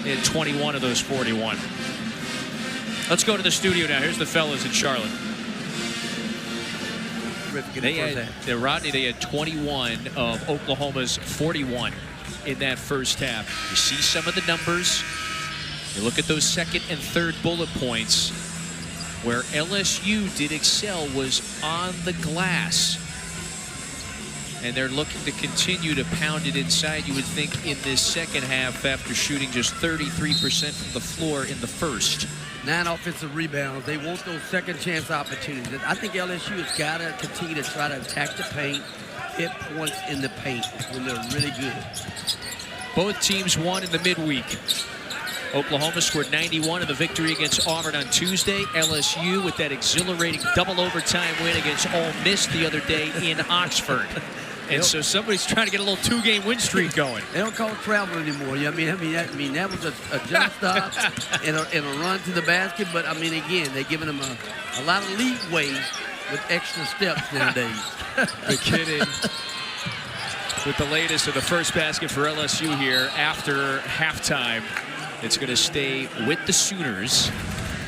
in 21 of those 41. Let's go to the studio now. Here's the fellas in Charlotte. Rodney, they had 21 of Oklahoma's 41 in that first half. You see some of the numbers. You look at those second and third bullet points. Where LSU did excel was on the glass. And they're looking to continue to pound it inside, you would think, in this second half after shooting just 33% from the floor in the first. 9 offensive rebounds. They want those second chance opportunities. I think LSU has got to continue to try to attack the paint, hit points in the paint when they're really good. Both teams won in the midweek. Oklahoma scored 91 in the victory against Auburn on Tuesday. LSU with that exhilarating double overtime win against Ole Miss the other day in Oxford. And so somebody's trying to get a little 2-game win streak going. They don't call it travel anymore. I mean, that was a jump stop and a run to the basket. But I mean, again, they're giving them a lot of leeway with extra steps nowadays. McKinnon with the latest of the first basket for LSU here after halftime. It's going to stay with the Sooners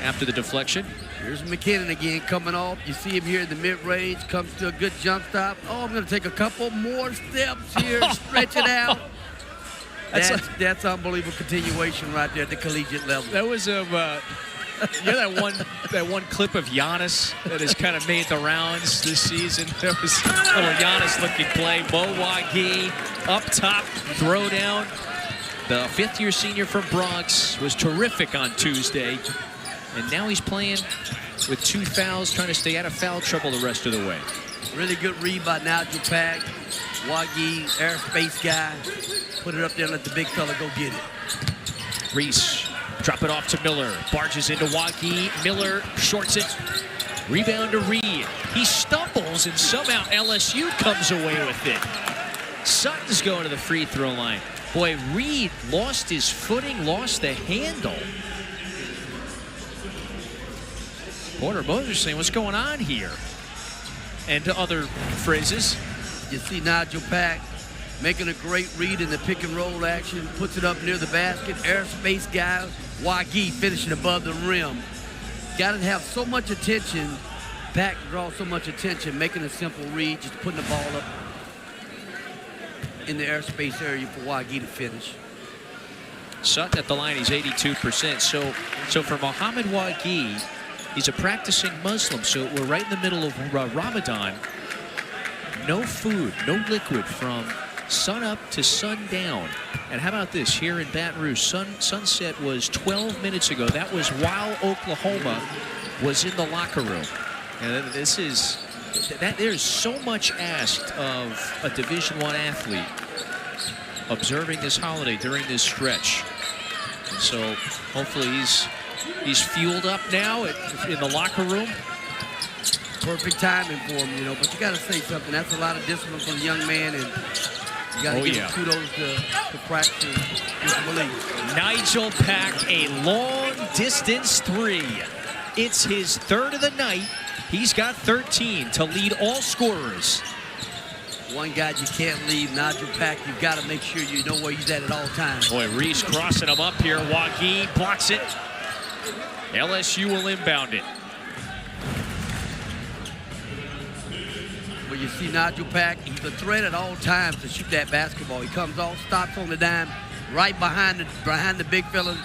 after the deflection. Here's McKinnon again coming off. You see him here in the mid-range. Comes to a good jump stop. Oh, I'm going to take a couple more steps here. Stretch it out. That's unbelievable continuation right there at the collegiate level. That was that one clip of Giannis that has kind of made the rounds this season. That was a little Giannis-looking play. Mo Wagi up top, throw down. The fifth-year senior from Bronx was terrific on Tuesday. And now he's playing with 2 fouls, trying to stay out of foul trouble the rest of the way. Really good read by Nigel Pack. Wagi, airspace guy. Put it up there and let the big fella go get it. Reese, drop it off to Miller. Barges into Wagi. Miller shorts it. Rebound to Reed. He stumbles, and somehow LSU comes away with it. Sutton's going to the free throw line. Boy, Reed lost his footing, lost the handle. Porter Moser saying, what's going on here? And to other phrases. You see Nigel Pack making a great read in the pick and roll action, puts it up near the basket. Airspace guy, Wagi finishing above the rim. Got to have so much attention. Pack draws so much attention, making a simple read, just putting the ball up in the airspace area for Wagi to finish. Sutton at the line, he's 82%. So for Mohamed Wagi, he's a practicing Muslim, so we're right in the middle of Ramadan. No food, no liquid from sun up to sundown. And how about this here in Baton Rouge? Sunset was 12 minutes ago. That was while Oklahoma was in the locker room. And this is there's so much asked of a Division I athlete observing this holiday during this stretch. And so hopefully he's fueled up now in the locker room. Perfect timing for him, you know, but you got to say something. That's a lot of discipline for the young man, and you got to give him kudos to practice with belief. Nigel Pack, a long distance three. It's his third of the night. He's got 13 to lead all scorers. One guy you can't leave, Nigel Pack. You've got to make sure you know where he's at all times. Boy, Reese crossing him up here. Wagi blocks it. LSU will inbound it. Well, you see Nigel Pack, he's a threat at all times to shoot that basketball. He comes off, stops on the dime, right behind the big fella,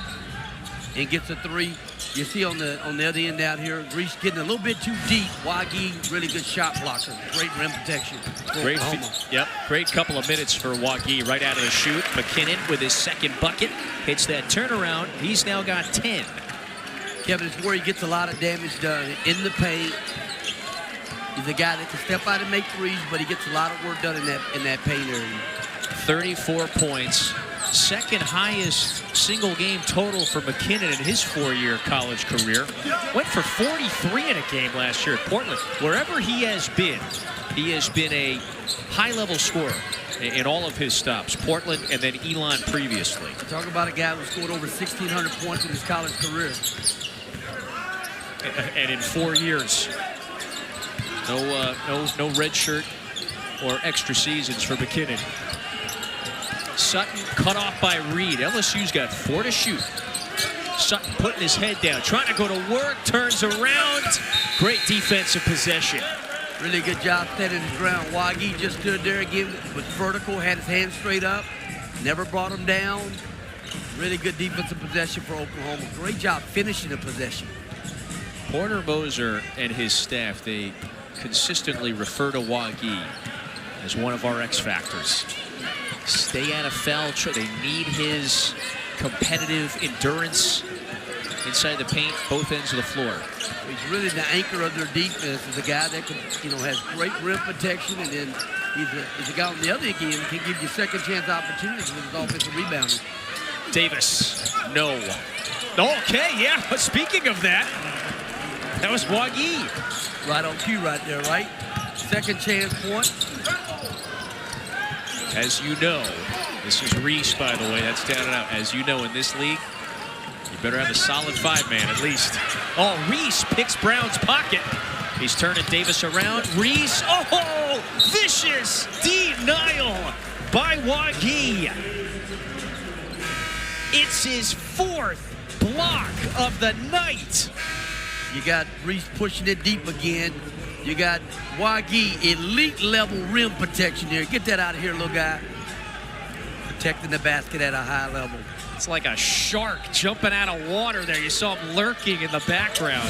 and gets a three. You see on the other end out here, Reese getting a little bit too deep. Wagi, really good shot blocker. Great rim protection. Great couple of minutes for Wagi right out of the shoot. McKinnon with his second bucket hits that turnaround. He's now got 10. Kevin, it's where he gets a lot of damage done in the paint. He's a guy that can step out and make threes, but he gets a lot of work done in that paint area. 34 points. Second highest single game total for McKinnon in his 4-year college career. Went for 43 in a game last year at Portland. Wherever he has been a high-level scorer in all of his stops. Portland and then Elon previously. Talk about a guy who scored over 1,600 points in his college career. And in 4 years, no red shirt or extra seasons for McKinnon. Sutton cut off by Reed. LSU's got 4 to shoot. Sutton putting his head down, trying to go to work, turns around. Great defensive possession. Really good job standing his ground. Wagi just stood there again, was vertical, had his hands straight up, never brought him down. Really good defensive possession for Oklahoma. Great job finishing the possession. Porter Moser and his staff, they consistently refer to Wagi as one of our X factors. Stay out of foul trouble. They need his competitive endurance inside the paint, both ends of the floor. He's really the anchor of their defense. He's a guy that can, has great rim protection, and then he's a guy on the other end can give you second chance opportunities with his offensive rebounding. Davis, no. Okay, yeah. But speaking of that was Wagi. Right on cue right there, right? Second chance point. As you know, this is Reese, by the way. That's down and out. As you know, in this league, you better have a solid 5-man at least. Oh, Reese picks Brown's pocket. He's turning Davis around. Reese, oh, vicious denial by Wagi. It's his 4th block of the night. You got Reese pushing it deep again. You got Wagi, elite level rim protection here. Get that out of here, little guy. Protecting the basket at a high level. It's like a shark jumping out of water there. You saw him lurking in the background.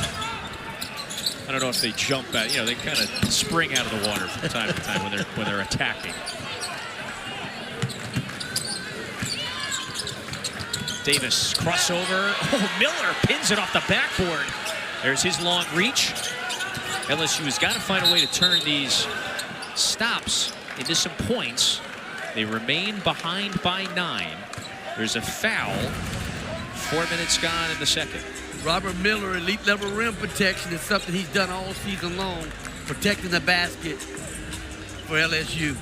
I don't know if they jump out. They kind of spring out of the water from time to time when they're attacking. Davis crossover. Oh, Miller pins it off the backboard. There's his long reach. LSU has got to find a way to turn these stops into some points. They remain behind by 9. There's a foul. 4 minutes gone in the second. Robert Miller, elite level rim protection is something he's done all season long, protecting the basket for LSU.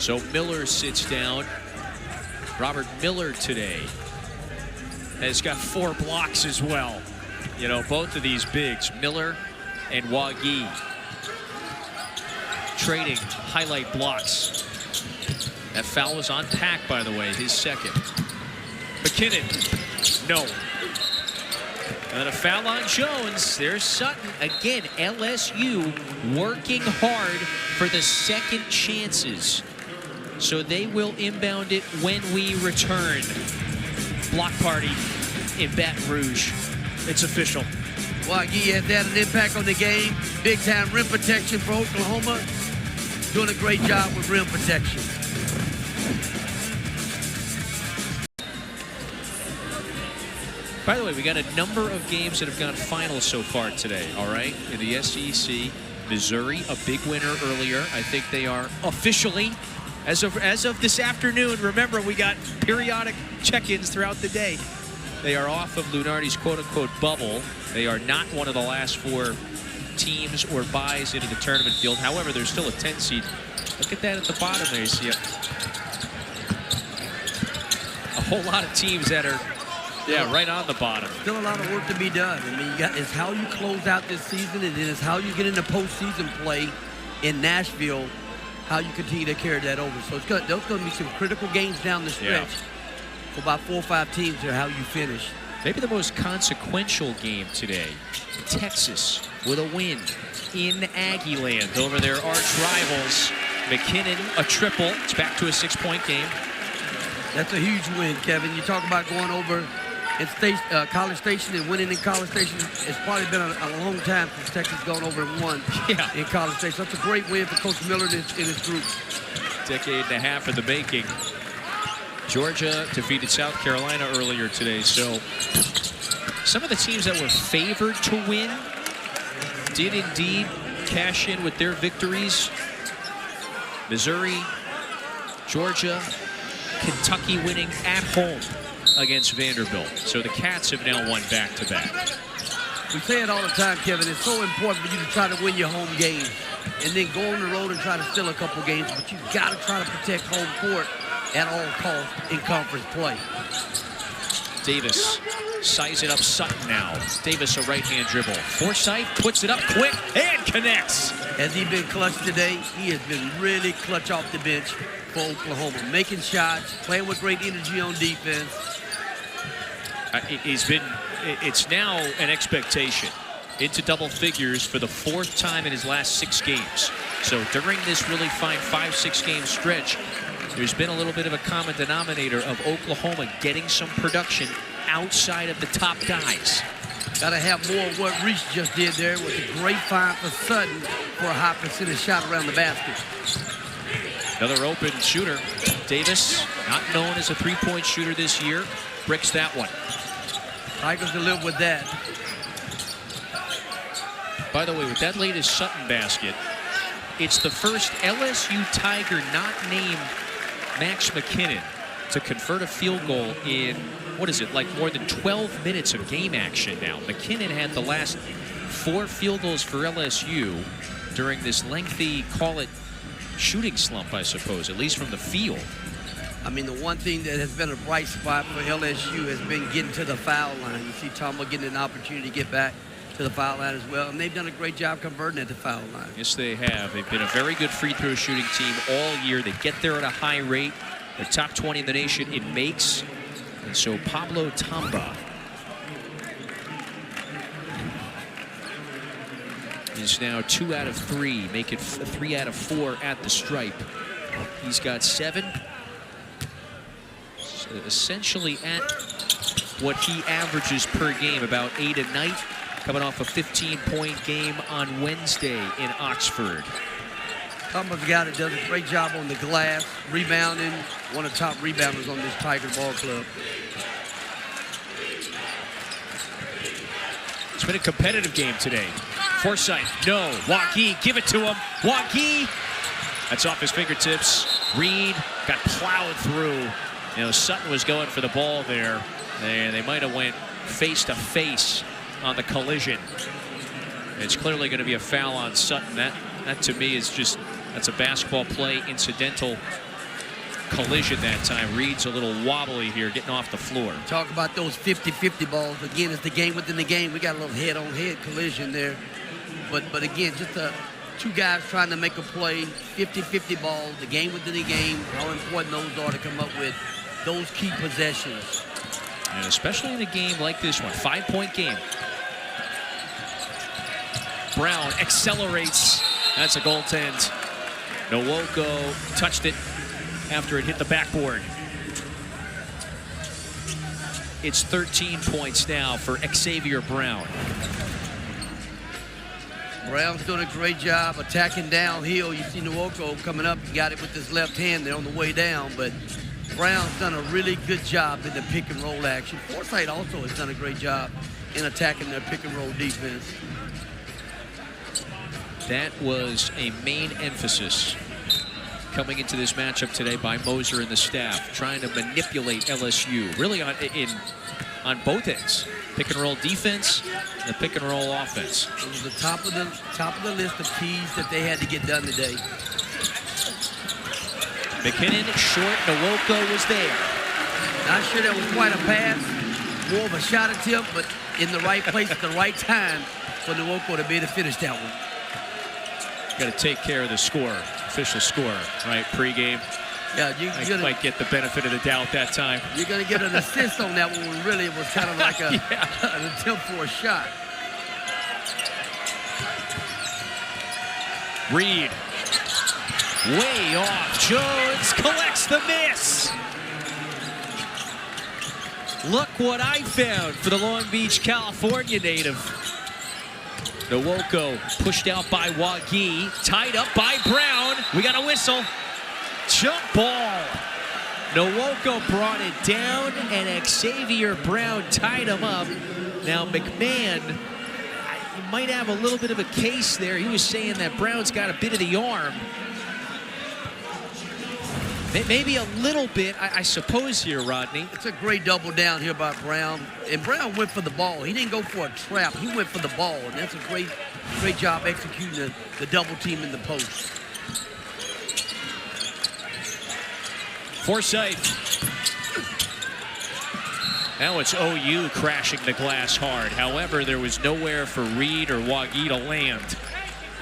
So Miller sits down. Robert Miller today has got 4 blocks as well. You know, both of these bigs, Miller and Wagi, trading highlight blocks. That foul was on Pack, by the way, his second. McKinnon, no. And then a foul on Jones. There's Sutton. Again, LSU working hard for the second chances. So they will inbound it when we return. Block party in Baton Rouge. It's official. Wagi has had an impact on the game. Big time rim protection for Oklahoma. Doing a great job with rim protection. By the way, we got a number of games that have gone finals so far today, all right? In the SEC, Missouri, a big winner earlier. I think they are officially, as of this afternoon, remember we got periodic check-ins throughout the day. They are off of Lunardi's quote-unquote bubble. They are not one of the last 4 teams or buys into the tournament field. However, there's still a 10 seed. Look at that at the bottom there. You see a whole lot of teams that are, yeah, right on the bottom. Still a lot of work to be done. I mean, it's how you close out this season, and then it's how you get into postseason play in Nashville, how you continue to carry that over. So there's going to be some critical games down the stretch. Yeah. For about 4 or 5 teams are how you finish. Maybe the most consequential game today. Texas with a win in Aggieland over their arch rivals. McKinnon, a triple. It's back to a 6-point game. That's a huge win, Kevin. You talk about going over in College Station and winning in College Station. It's probably been a long time since Texas gone over and won in College Station. That's a great win for Coach Miller and his group. Decade and a half in the making. Georgia defeated South Carolina earlier today, so some of the teams that were favored to win did indeed cash in with their victories. Missouri, Georgia, Kentucky winning at home against Vanderbilt. So the Cats have now won back-to-back. We say it all the time, Kevin. It's so important for you to try to win your home games and then go on the road and try to steal a couple games, but you've got to try to protect home court at all costs in conference play. Davis size it up Sutton now. Davis a right-hand dribble. Forsythe puts it up quick and connects. Has he been clutch today? He has been really clutch off the bench for Oklahoma. Making shots, playing with great energy on defense. It's now an expectation. Into double figures for the 4th time in his last 6 games. So during this really fine 5-6 game stretch, there's been a little bit of a common denominator of Oklahoma getting some production outside of the top guys. Got to have more of what Reese just did there with a great find for Sutton for a high percentage shot around the basket. Another open shooter. Davis, not known as a 3-point shooter this year, bricks that one. Tigers to live with that. By the way, with that latest Sutton basket, it's the first LSU Tiger not named Max McKinnon to convert a field goal in, what is it, like more than 12 minutes of game action now. McKinnon had the last 4 field goals for LSU during this lengthy, call it, shooting slump, I suppose, at least from the field. I mean, the one thing that has been a bright spot for LSU has been getting to the foul line. You see Tomlin getting an opportunity to get back to the foul line as well, and they've done a great job converting at the foul line. Yes, they have. They've been a very good free throw shooting team all year. They get there at a high rate. They're top 20 in the nation in makes. And so Pablo Tamba is now 2 out of 3, make it 3 out of 4 at the stripe. He's got 7. So essentially at what he averages per game, about 8 a night, coming off a 15-point game on Wednesday in Oxford. Thomas a guy that does a great job on the glass, rebounding, one of the top rebounders on this Tiger ball club. It's been a competitive game today. Forsythe, no. Wagi, give it to him. Wagi, that's off his fingertips. Reed got plowed through. You know, Sutton was going for the ball there, and they might have went face-to-face on the collision. It's clearly going to be a foul on Sutton. That to me is just, that's a basketball play incidental collision that time. Reed's a little wobbly here, getting off the floor. Talk about those 50-50 balls. Again, it's the game within the game. We got a little head-on-head collision there. But again, just two guys trying to make a play, 50-50 balls, the game within the game, how important those are to come up with those key possessions. And especially in a game like this one, 5-point game. Brown accelerates. That's a goaltend. Nwoko touched it after it hit the backboard. It's 13 points now for Xavier Brown. Brown's doing a great job attacking downhill. You see Nwoko coming up. He got it with his left hand there on the way down, but Brown's done a really good job in the pick and roll action. Forsythe also has done a great job in attacking their pick and roll defense. That was a main emphasis coming into this matchup today by Moser and the staff, trying to manipulate LSU, really on both ends. Pick and roll defense and the pick and roll offense. It was the top of the list of keys that they had to get done today. McKinnon short, Nwoko was there. Not sure that was quite a pass, more of a shot attempt, but in the right place at the right time for Nwoko to be able to finish that one. Got to take care of the score, official score, right? Pre-game. Yeah, you might get the benefit of the doubt that time. You're going to get an assist on that one when really it was kind of like an attempt for a shot. Reed, way off. Jones collects the miss. Look what I found for the Long Beach, California native. Nwoko pushed out by Wagi, tied up by Brown. We got a whistle. Jump ball. Nwoko brought it down, and Xavier Brown tied him up. Now McMahon, he might have a little bit of a case there. He was saying that Brown's got a bit of the arm. Maybe a little bit, I suppose here, Rodney. It's a great double down here by Brown. And Brown went for the ball. He didn't go for a trap. He went for the ball. And that's a great job executing the double team in the post. Forsythe. Now it's OU crashing the glass hard. However, there was nowhere for Reed or Wagi to land.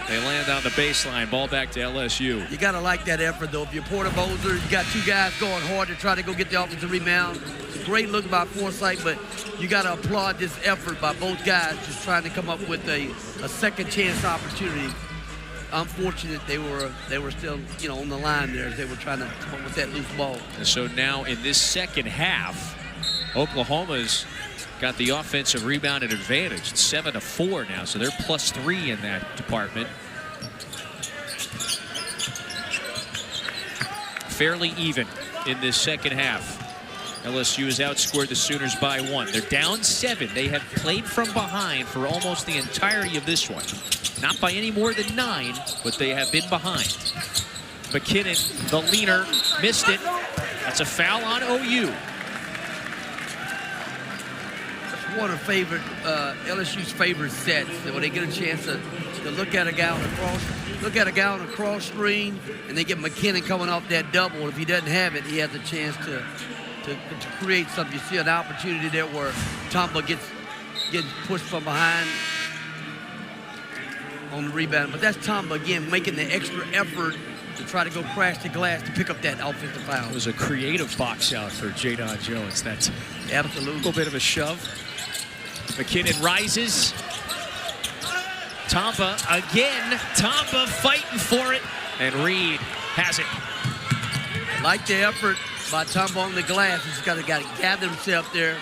They land on the baseline. Ball back to LSU. You got to like that effort, though. If you're Porter Moser, you got two guys going hard to try to go get the offensive rebound. It's a great look by Forsythe, but you got to applaud this effort by both guys just trying to come up with a second chance opportunity. Unfortunate they were still, on the line there as they were trying to come up with that loose ball. And so now in this second half, Oklahoma's got the offensive rebound advantage. It's 7-4 now, so they're +3 in that department. Fairly even in this second half. LSU has outscored the Sooners by 1. They're down 7. They have played from behind for almost the entirety of this one. Not by any more than 9, but they have been behind. McKinnon, the leaner, missed it. That's a foul on OU. One of LSU's favorite sets. When they get a chance to look at a guy on a cross screen, and they get McKinnon coming off that double. If he doesn't have it, he has a chance to create something. You see an opportunity there where Tomba gets pushed from behind on the rebound. But that's Tomba again making the extra effort to try to go crash the glass to pick up that offensive foul. It was a creative box out for Jadon Jones. That's absolutely a little bit of a shove. McKinnon rises. Tomba again. Tomba fighting for it. And Reed has it. Like the effort by Tomba on the glass. He's got to gather himself there,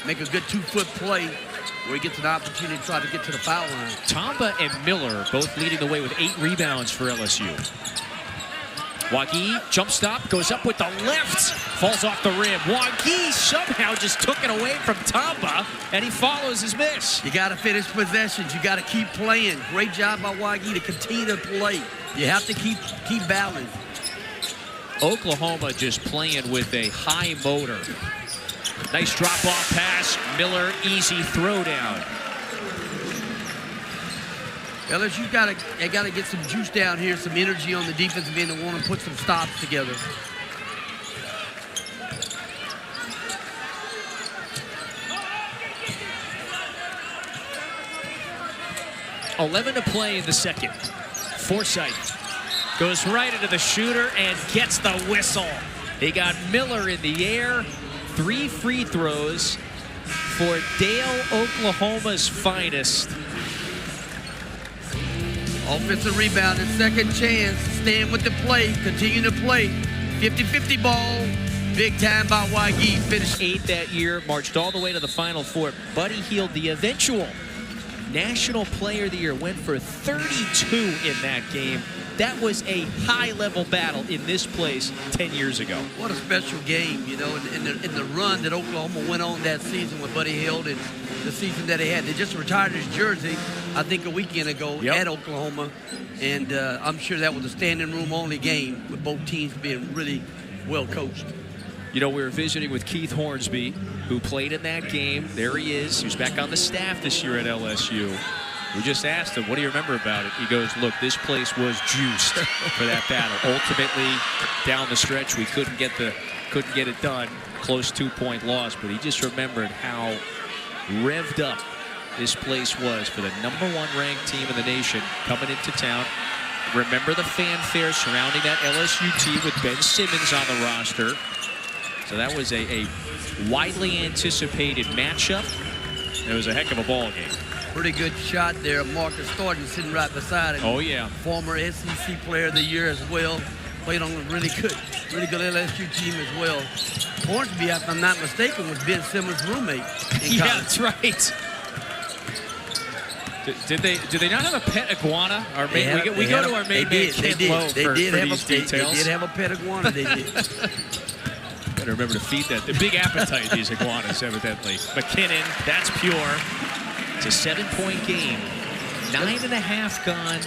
make a good 2-foot play where he gets an opportunity to try to get to the foul line. Tomba and Miller both leading the way with 8 rebounds for LSU. Wagi, jump stop, goes up with the left, falls off the rim. Wagi somehow just took it away from Tomba, and he follows his miss. You got to finish possessions. You got to keep playing. Great job by Wagi to continue to play. You have to keep battling. Oklahoma just playing with a high motor. Nice drop-off pass. Miller, easy throwdown. LSU got to, get some juice down here, some energy on the defensive end, and want to put some stops together. 11 to play in the second. Forsythe goes right into the shooter and gets the whistle. He got Miller in the air. 3 free throws for Dale, Oklahoma's finest. Offensive rebound and second chance. Staying with the play. Continue to play. 50-50 ball. Big time by Waigi. Finished 8 that year. Marched all the way to the Final Four. Buddy Hield, the eventual National Player of the Year, went for 32 in that game. That was a high-level battle in this place 10 years ago. What a special game, you know, in the run that Oklahoma went on that season with Buddy Hield and the season that he had. They just retired his jersey, I think, a weekend ago at Oklahoma. And I'm sure that was a standing room only game with both teams being really well coached. You know, we were visiting with Keith Hornsby, who played in that game. There he is. He was back on the staff this year at LSU. We just asked him, what do you remember about it? He goes, look, this place was juiced for that battle. Ultimately, down the stretch, we couldn't get it done. Close 2-point loss, but he just remembered how revved up this place was for the #1 ranked team in the nation coming into town. Remember the fanfare surrounding that LSU team with Ben Simmons on the roster. So that was a widely anticipated matchup. It was a heck of a ball game. Pretty good shot there. Marcus Thornton sitting right beside him. Oh, yeah. Former SEC Player of the Year as well. Played on a really good LSU team as well. Hornsby, if I'm not mistaken, was Ben Simmons' roommate in college. Yeah, that's right. Did they not have a pet iguana? We go to our main man, Kent Lowe, for these details. They did have a pet iguana, they did. Better remember to feed that. The big appetite, these iguanas, evidently. McKinnon, that's pure. It's a 7-point game. 9.5 gone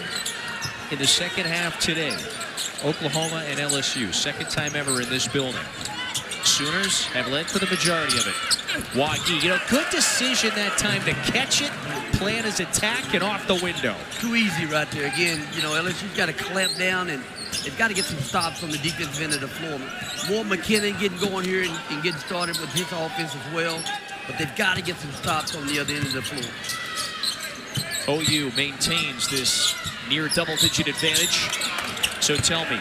in the second half today. Oklahoma and LSU, second time ever in this building. Sooners have led for the majority of it. Waigi, you know, good decision that time to catch it, plan his attack, and off the window. Too easy right there. Again, you know, LSU's got to clamp down, and they've got to get some stops on the defensive end of the floor. More McKinnon getting going here and getting started with his offense as well. But they've got to get some stops on the other end of the floor. OU maintains this near double-digit advantage. So tell me,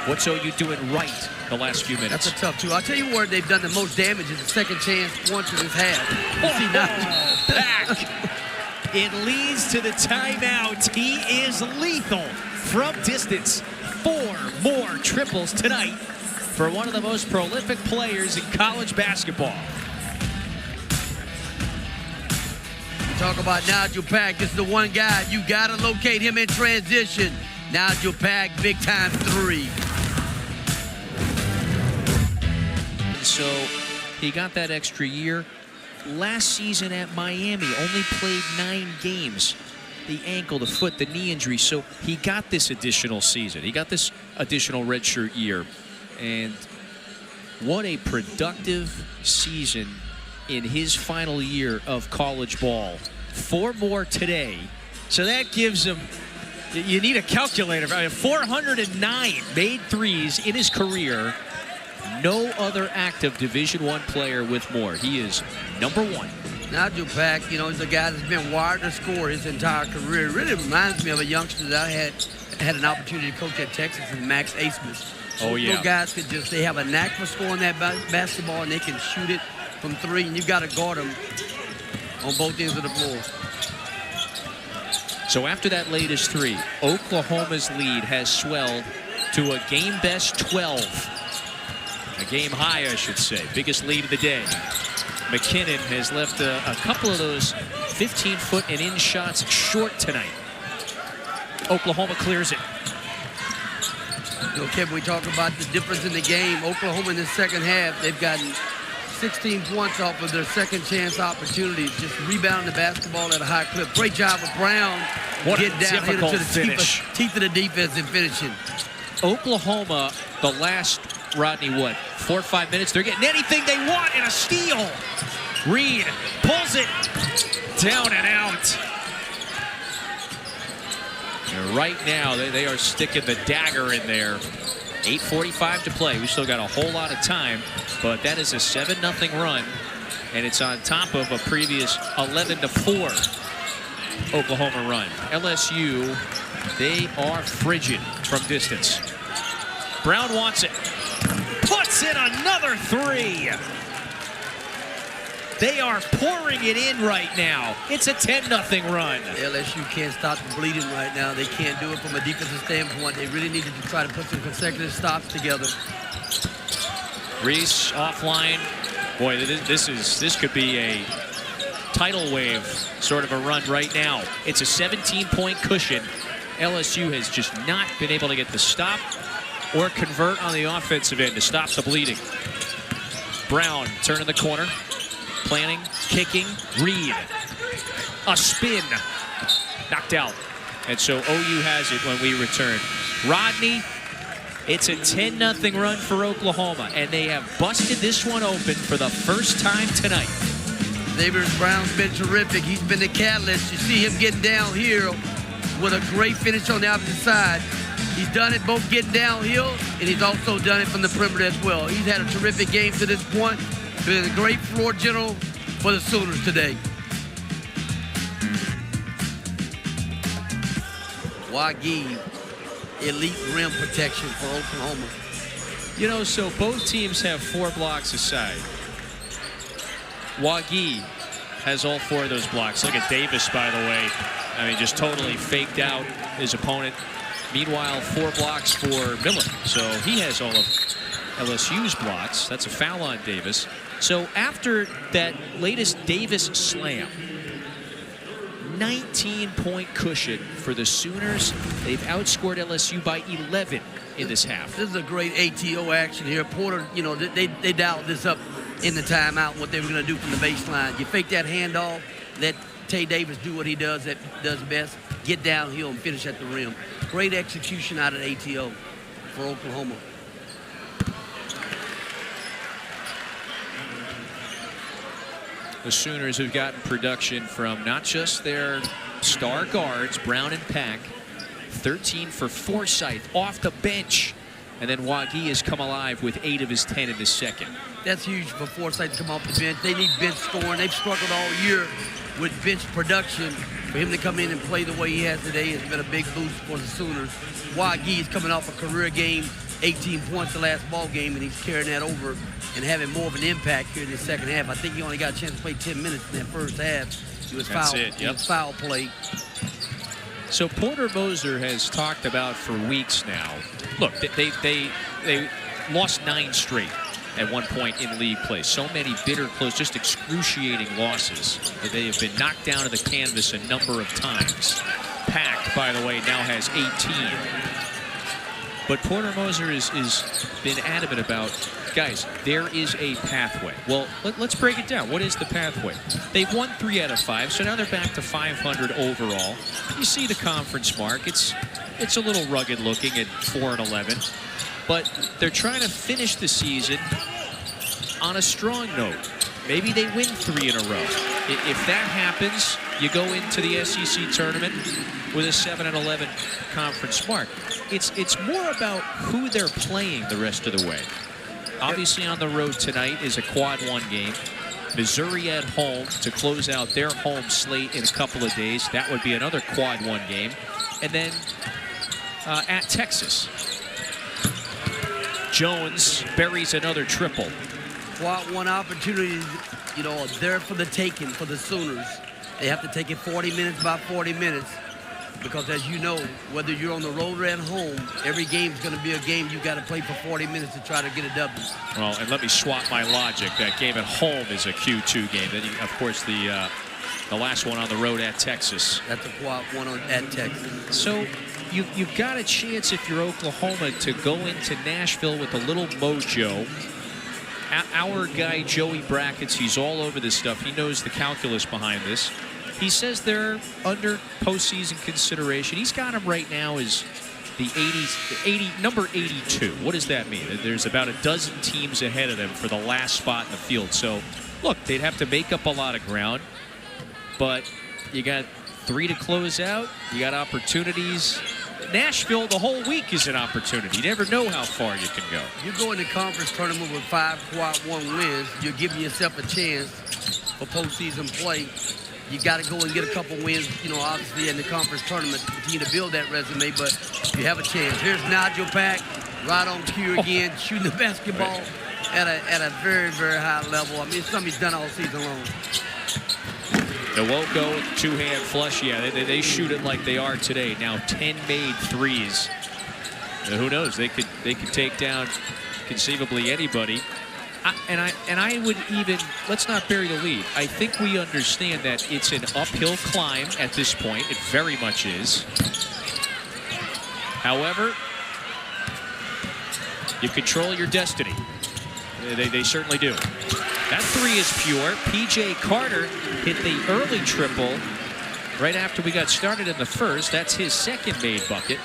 what's OU doing right the last few minutes? That's a tough two. I'll tell you where they've done the most damage is the second chance once in this half. You see now. Back. It leads to the timeout. He is lethal from distance. 4 more triples tonight for one of the most prolific players in college basketball. Talk about Nigel Pack. This is the one guy. You got to locate him in transition. Nigel Pack, big time 3. So he got that extra year. Last season at Miami, only played 9 games. The ankle, the foot, the knee injury. So he got this additional season. He got this additional redshirt year. And what a productive season in his final year of college ball. 4 more today. So that gives him, you need a calculator. 409 made threes in his career. No other active Division I player with more. He is #1. Nigel Pack, you know, he's a guy that's been wired to score his entire career. It really reminds me of a youngster that I had an opportunity to coach at Texas, and Max Asmus. Oh, yeah. Those guys could just, they have a knack for scoring that basketball, and they can shoot it from 3, and you've got to guard them on both ends of the floor. So after that latest 3, Oklahoma's lead has swelled to a game-best 12. A game high, I should say. Biggest lead of the day. McKinnon has left a couple of those 15-foot and in shots short tonight. Oklahoma clears it. You know, Kevin, we talk about the difference in the game. Oklahoma in the second half, they've gotten 16 points off of their second chance opportunities, just rebounding the basketball at a high clip. Great job with Brown. What getting a down, difficult to the finish. Teeth of the defense and finishing. Oklahoma, the last, Rodney, what, 4 or 5 minutes? They're getting anything they want, and a steal. Reed pulls it down and out. And right now, they are sticking the dagger in there. 8:45 to play. We still got a whole lot of time, but that is a 7-0 run, and it's on top of a previous 11-4. Oklahoma run. LSU, they are frigid from distance. Brown wants it. Puts in another three. They are pouring it in right now. It's a 10-0 run. LSU can't stop the bleeding right now. They can't do it from a defensive standpoint. They really needed to try to put some consecutive stops together. Reese offline. Boy, this could be a tidal wave sort of a run right now. It's a 17-point cushion. LSU has just not been able to get the stop or convert on the offensive end to stop the bleeding. Brown turning the corner, planning, kicking, Reed. A spin, knocked out. And so OU has it when we return. Rodney, it's a 10-0 run for Oklahoma, and they have busted this one open for the first time tonight. Davis Brown's been terrific. He's been the catalyst. You see him getting down here with a great finish on the opposite side. He's done it both getting downhill, and he's also done it from the perimeter as well. He's had a terrific game to this point. Been a great floor general for the Sooners today. Wagee, elite rim protection for Oklahoma. You know, so both teams have 4 blocks aside. Wagee has all 4 of those blocks. Look at Davis, by the way. I mean, just totally faked out his opponent. Meanwhile, 4 blocks for Miller. So he has all of LSU's blocks. That's a foul on Davis. So after that latest Davis slam, 19-point cushion for the Sooners. They've outscored LSU by 11 in this half. This is a great ATO action here. Porter, you know, they dialed this up in the timeout, what they were going to do from the baseline. You fake that handoff, let Tay Davis do what he does best, get downhill and finish at the rim. Great execution out of ATO for Oklahoma. The Sooners have gotten production from not just their star guards, Brown and Pack, 13 for Forsyth off the bench. And then Wagee has come alive with 8 of his 10 in the second. That's huge for Forsyth to come off the bench. They need bench scoring. They've struggled all year with bench production. For him to come in and play the way he has today has been a big boost for the Sooners. Wagee is coming off a career game, 18 points the last ball game, and he's carrying that over and having more of an impact here in the second half. I think he only got a chance to play 10 minutes in that first half. He was foul. He was foul play. So Porter Moser has talked about for weeks now. Look, they lost 9 straight at one point in league play. So many bitter, close, just excruciating losses. They have been knocked down to the canvas a number of times. Pack, by the way, now has 18. But Porter Moser has been adamant about, guys, there is a pathway. Well, let's break it down. What is the pathway? They've won 3 out of 5, so now they're back to 500 overall. You see the conference mark. It's a little rugged looking at 4-11. But they're trying to finish the season on a strong note. Maybe they win 3 in a row. If that happens, you go into the SEC tournament with a 7-11 conference mark. It's more about who they're playing the rest of the way. Obviously on the road tonight is a quad 1 game. Missouri at home to close out their home slate in a couple of days. That would be another quad 1 game. And then at Texas. Jones buries another triple. Quad 1 opportunities, you know, are there for the taking for the Sooners. They have to take it 40 minutes by 40 minutes. Because as you know, whether you're on the road or at home, every game is going to be a game you got to play for 40 minutes to try to get a W. Well, and let me swap my logic. That game at home is a Q2 game. Then, of course, the last one on the road at Texas. That's a quad 1 at Texas. So you've got a chance if you're Oklahoma to go into Nashville with a little mojo. Our guy, Joey Brackets, he's all over this stuff. He knows the calculus behind this. He says they're under postseason consideration. He's got them right now as the number 82. What does that mean? There's about a dozen teams ahead of them for the last spot in the field. So, look, they'd have to make up a lot of ground. But you got 3 to close out. You got opportunities. Nashville, the whole week is an opportunity. You never know how far you can go. You go in the conference tournament with 5 quad 1 wins, you're giving yourself a chance for postseason play. You got to go and get a couple wins, obviously in the conference tournament to continue to build that resume, but you have a chance. Here's Nigel Pack, right on cue again, shooting the basketball at a very, very high level. I mean, it's something he's done all season long. Nwoko with two-hand flush. Yeah, they shoot it like they are today. Now 10 made threes. And who knows? They could take down conceivably anybody. I would even, let's not bury the lead. I think we understand that it's an uphill climb at this point. It very much is. However, you control your destiny. They certainly do. That three is pure. P.J. Carter hit the early triple right after we got started in the first. That's his second made bucket.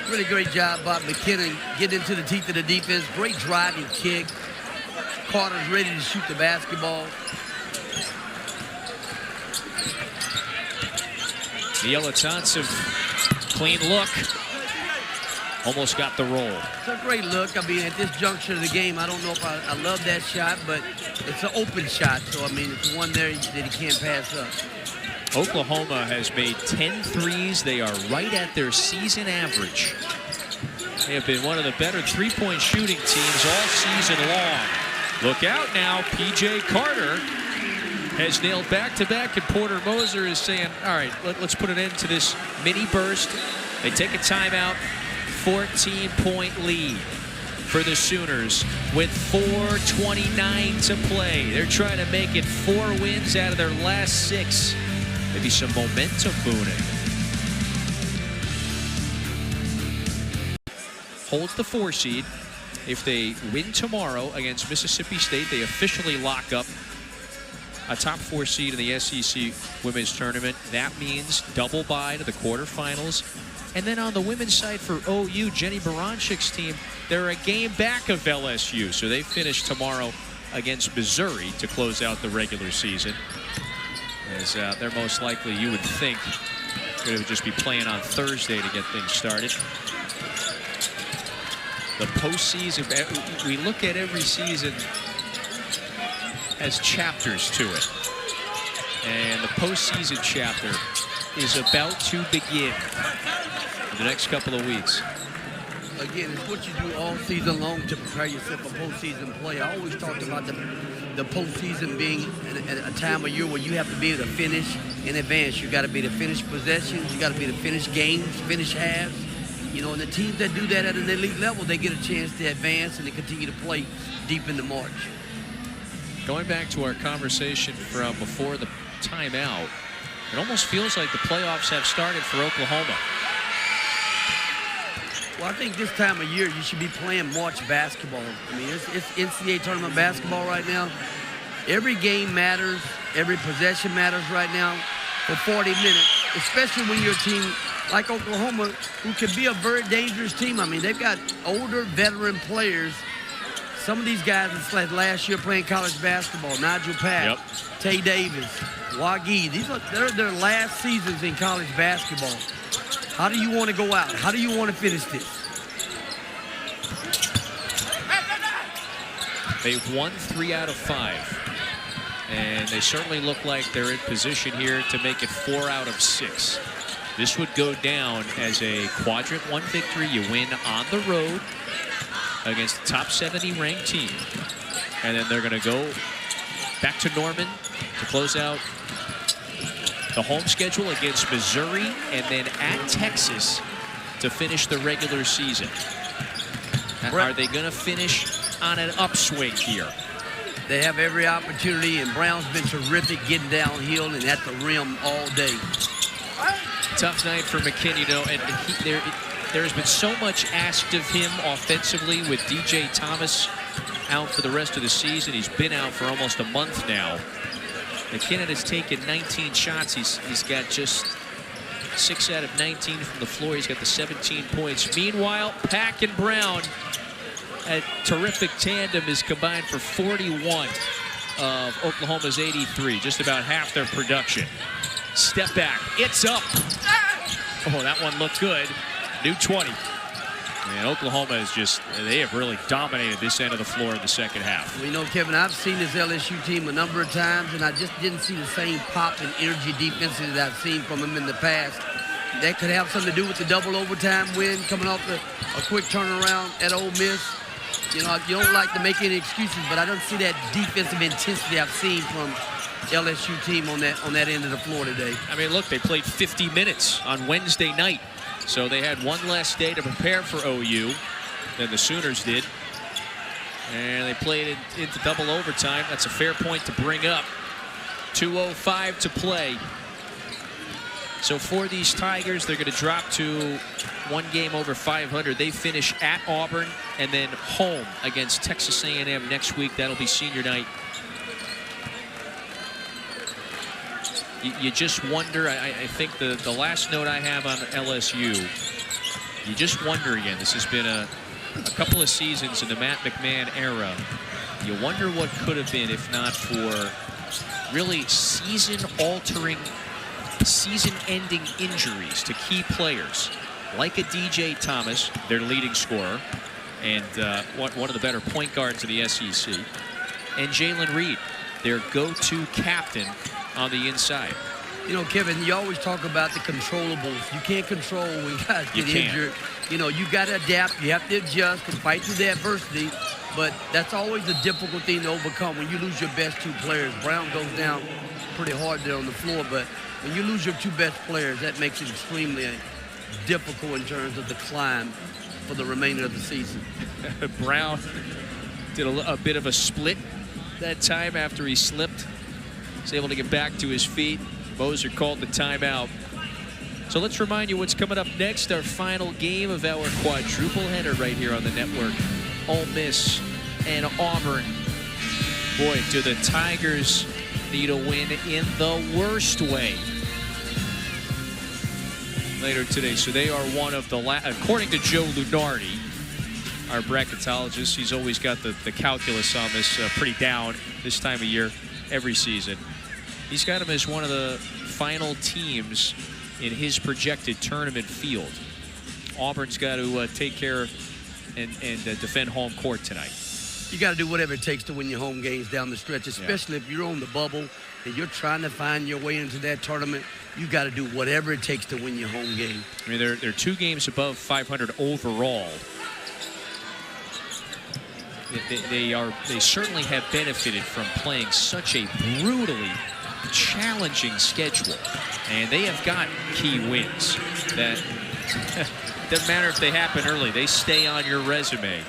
Really great job by McKinnon getting into the teeth of the defense. Great driving kick. Carter's ready to shoot the basketball. Nielitsancev, clean look. Almost got the roll. It's a great look. I mean, at this juncture of the game, I don't know if I love that shot, but it's an open shot. So, I mean, it's one there that he can't pass up. Oklahoma has made 10 threes. They are right at their season average. They have been one of the better three-point shooting teams all season long. Look out now. P.J. Carter has nailed back-to-back, and Porter Moser is saying, all right, let's put an end to this mini burst. They take a timeout. 14-point lead for the Sooners with 4:29 to play. They're trying to make it 4 wins out of their last 6. Maybe some momentum booning. Holds the 4 seed. If they win tomorrow against Mississippi State, they officially lock up a top 4 seed in the SEC Women's Tournament. That means double bye to the quarterfinals. And then on the women's side for OU, Jenny Baranchik's team, they're a game back of LSU. So they finish tomorrow against Missouri to close out the regular season. As they're most likely, you would think, going to just be playing on Thursday to get things started. The postseason, we look at every season as chapters to it. And the postseason chapter is about to begin in the next couple of weeks. Again, it's what you do all season long to prepare yourself for postseason play. I always talked about the postseason being a time of year where you have to be able to finish in advance. You got to be able to finish possessions. You got to be able to finish games, finish halves. And the teams that do that at an elite level, they get a chance to advance and to continue to play deep into March. Going back to our conversation from before the timeout, it almost feels like the playoffs have started for Oklahoma. Well, I think this time of year you should be playing March basketball. I mean, it's NCAA tournament basketball right now. Every game matters. Every possession matters right now for 40 minutes, especially when you're a team like Oklahoma, who can be a very dangerous team. I mean, they've got older veteran players. Some of these guys that last year playing college basketball, Nigel Pack, Tay Davis, Wagi, they're their last seasons in college basketball. How do you want to go out? How do you want to finish this? They've won 3 out of 5. And they certainly look like they're in position here to make it 4 out of 6. This would go down as a quadrant 1 victory. You win on the road against the top 70 ranked team. And then they're going to go back to Norman to close out the home schedule against Missouri and then at Texas to finish the regular season. Are they going to finish on an upswing here? They have every opportunity, and Brown's been terrific getting downhill and at the rim all day. Tough night for McKinney, and there's been so much asked of him offensively with DJ Thomas out for the rest of the season. He's been out for almost a month now. McKinnon has taken 19 shots. He's got just 6 out of 19 from the floor. He's got the 17 points. Meanwhile, Pack and Brown, a terrific tandem, is combined for 41 of Oklahoma's 83, just about half their production. Step back, it's up. Oh, that one looked good. New 20. And Oklahoma is they have really dominated this end of the floor in the second half. Well, you know, Kevin, I've seen this LSU team a number of times, and I just didn't see the same pop and energy defensively that I've seen from them in the past. That could have something to do with the double overtime win coming off a quick turnaround at Ole Miss. You know, you don't like to make any excuses, but I don't see that defensive intensity I've seen from LSU team on that end of the floor today. I mean, look, they played 50 minutes on Wednesday night. So they had one less day to prepare for OU than the Sooners did. And they played it into double overtime. That's a fair point to bring up. 2:05 to play. So for these Tigers, they're going to drop to one game over 500. They finish at Auburn and then home against Texas A&M next week. That'll be senior night. You just wonder, I think the last note I have on LSU, you just wonder again, this has been a couple of seasons in the Matt McMahon era. You wonder what could have been if not for really season-altering, season-ending injuries to key players like a DJ Thomas, their leading scorer, and one of the better point guards in the SEC, and Jalen Reed, their go-to captain on the inside. You know, Kevin, you always talk about the controllables. You can't control when guys get injured. You know, you got to adapt. You have to adjust and fight through the adversity. But that's always a difficult thing to overcome when you lose your best two players. Brown goes down pretty hard there on the floor, but when you lose your two best players, that makes it extremely difficult in terms of the climb for the remainder of the season. Brown did a bit of a split that time after he slipped. Was able to get back to his feet. Moser called the timeout. So let's remind you what's coming up next. Our final game of our quadruple header right here on the network. Ole Miss and Auburn. Boy, do the Tigers need a win in the worst way later today. So they are one of the according to Joe Lunardi, our bracketologist. He's always got the calculus on this pretty down this time of year every season. He's got him as one of the final teams in his projected tournament field. Auburn's got to take care and defend home court tonight. You got to do whatever it takes to win your home games down the stretch, especially if you're on the bubble and you're trying to find your way into that tournament. You got to do whatever it takes to win your home game. I mean, they're 2 games above 500 overall. They certainly have benefited from playing such a brutally challenging schedule, and they have got key wins that doesn't matter if they happen early, they stay on your resume.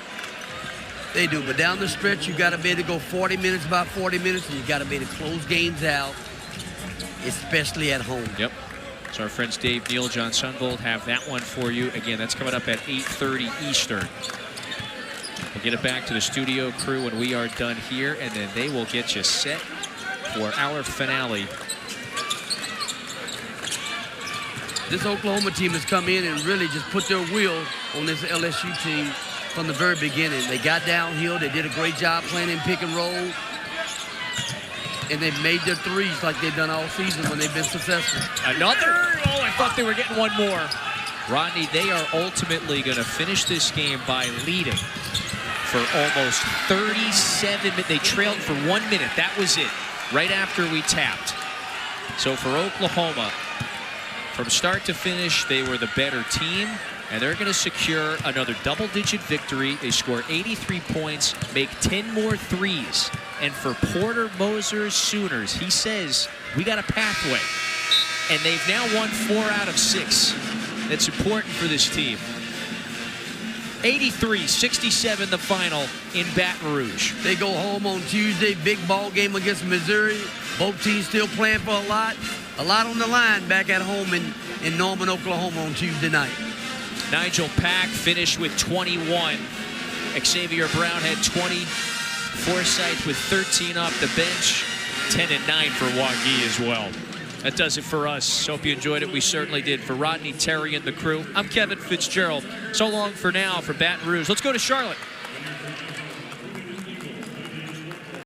They do, but down the stretch you got to be able to go 40 minutes, about 40 minutes, and you got to be able to close games out, especially at home. Yep. So our friends Dave Neal, John Sunvold have that one for you. Again, that's coming up at 8:30 Eastern. We'll get it back to the studio crew when we are done here, and then they will get you set for our finale. This Oklahoma team has come in and really just put their will on this LSU team from the very beginning. They got downhill. They did a great job playing in pick and roll. And they've made their threes like they've done all season when they've been successful. Another? Oh, I thought they were getting one more. Rodney, they are ultimately going to finish this game by leading for almost 37 minutes. They trailed for 1 minute. That was it. Right after we tapped. So for Oklahoma, from start to finish, they were the better team, and they're going to secure another double-digit victory. They score 83 points, make 10 more threes. And for Porter Moser's Sooners, he says, we got a pathway. And they've now won 4 out of 6. That's important for this team. 83-67 the final in Baton Rouge. They go home on Tuesday, big ball game against Missouri. Both teams still playing for a lot on the line back at home in Norman, Oklahoma on Tuesday night. Nigel Pack finished with 21. Xavier Brown had 20. Forsythe with 13 off the bench. 10 and 9 for Wagee as well. That does it for us. Hope you enjoyed it. We certainly did. For Rodney, Terry, and the crew, I'm Kevin Fitzgerald. So long for now for Baton Rouge. Let's go to Charlotte.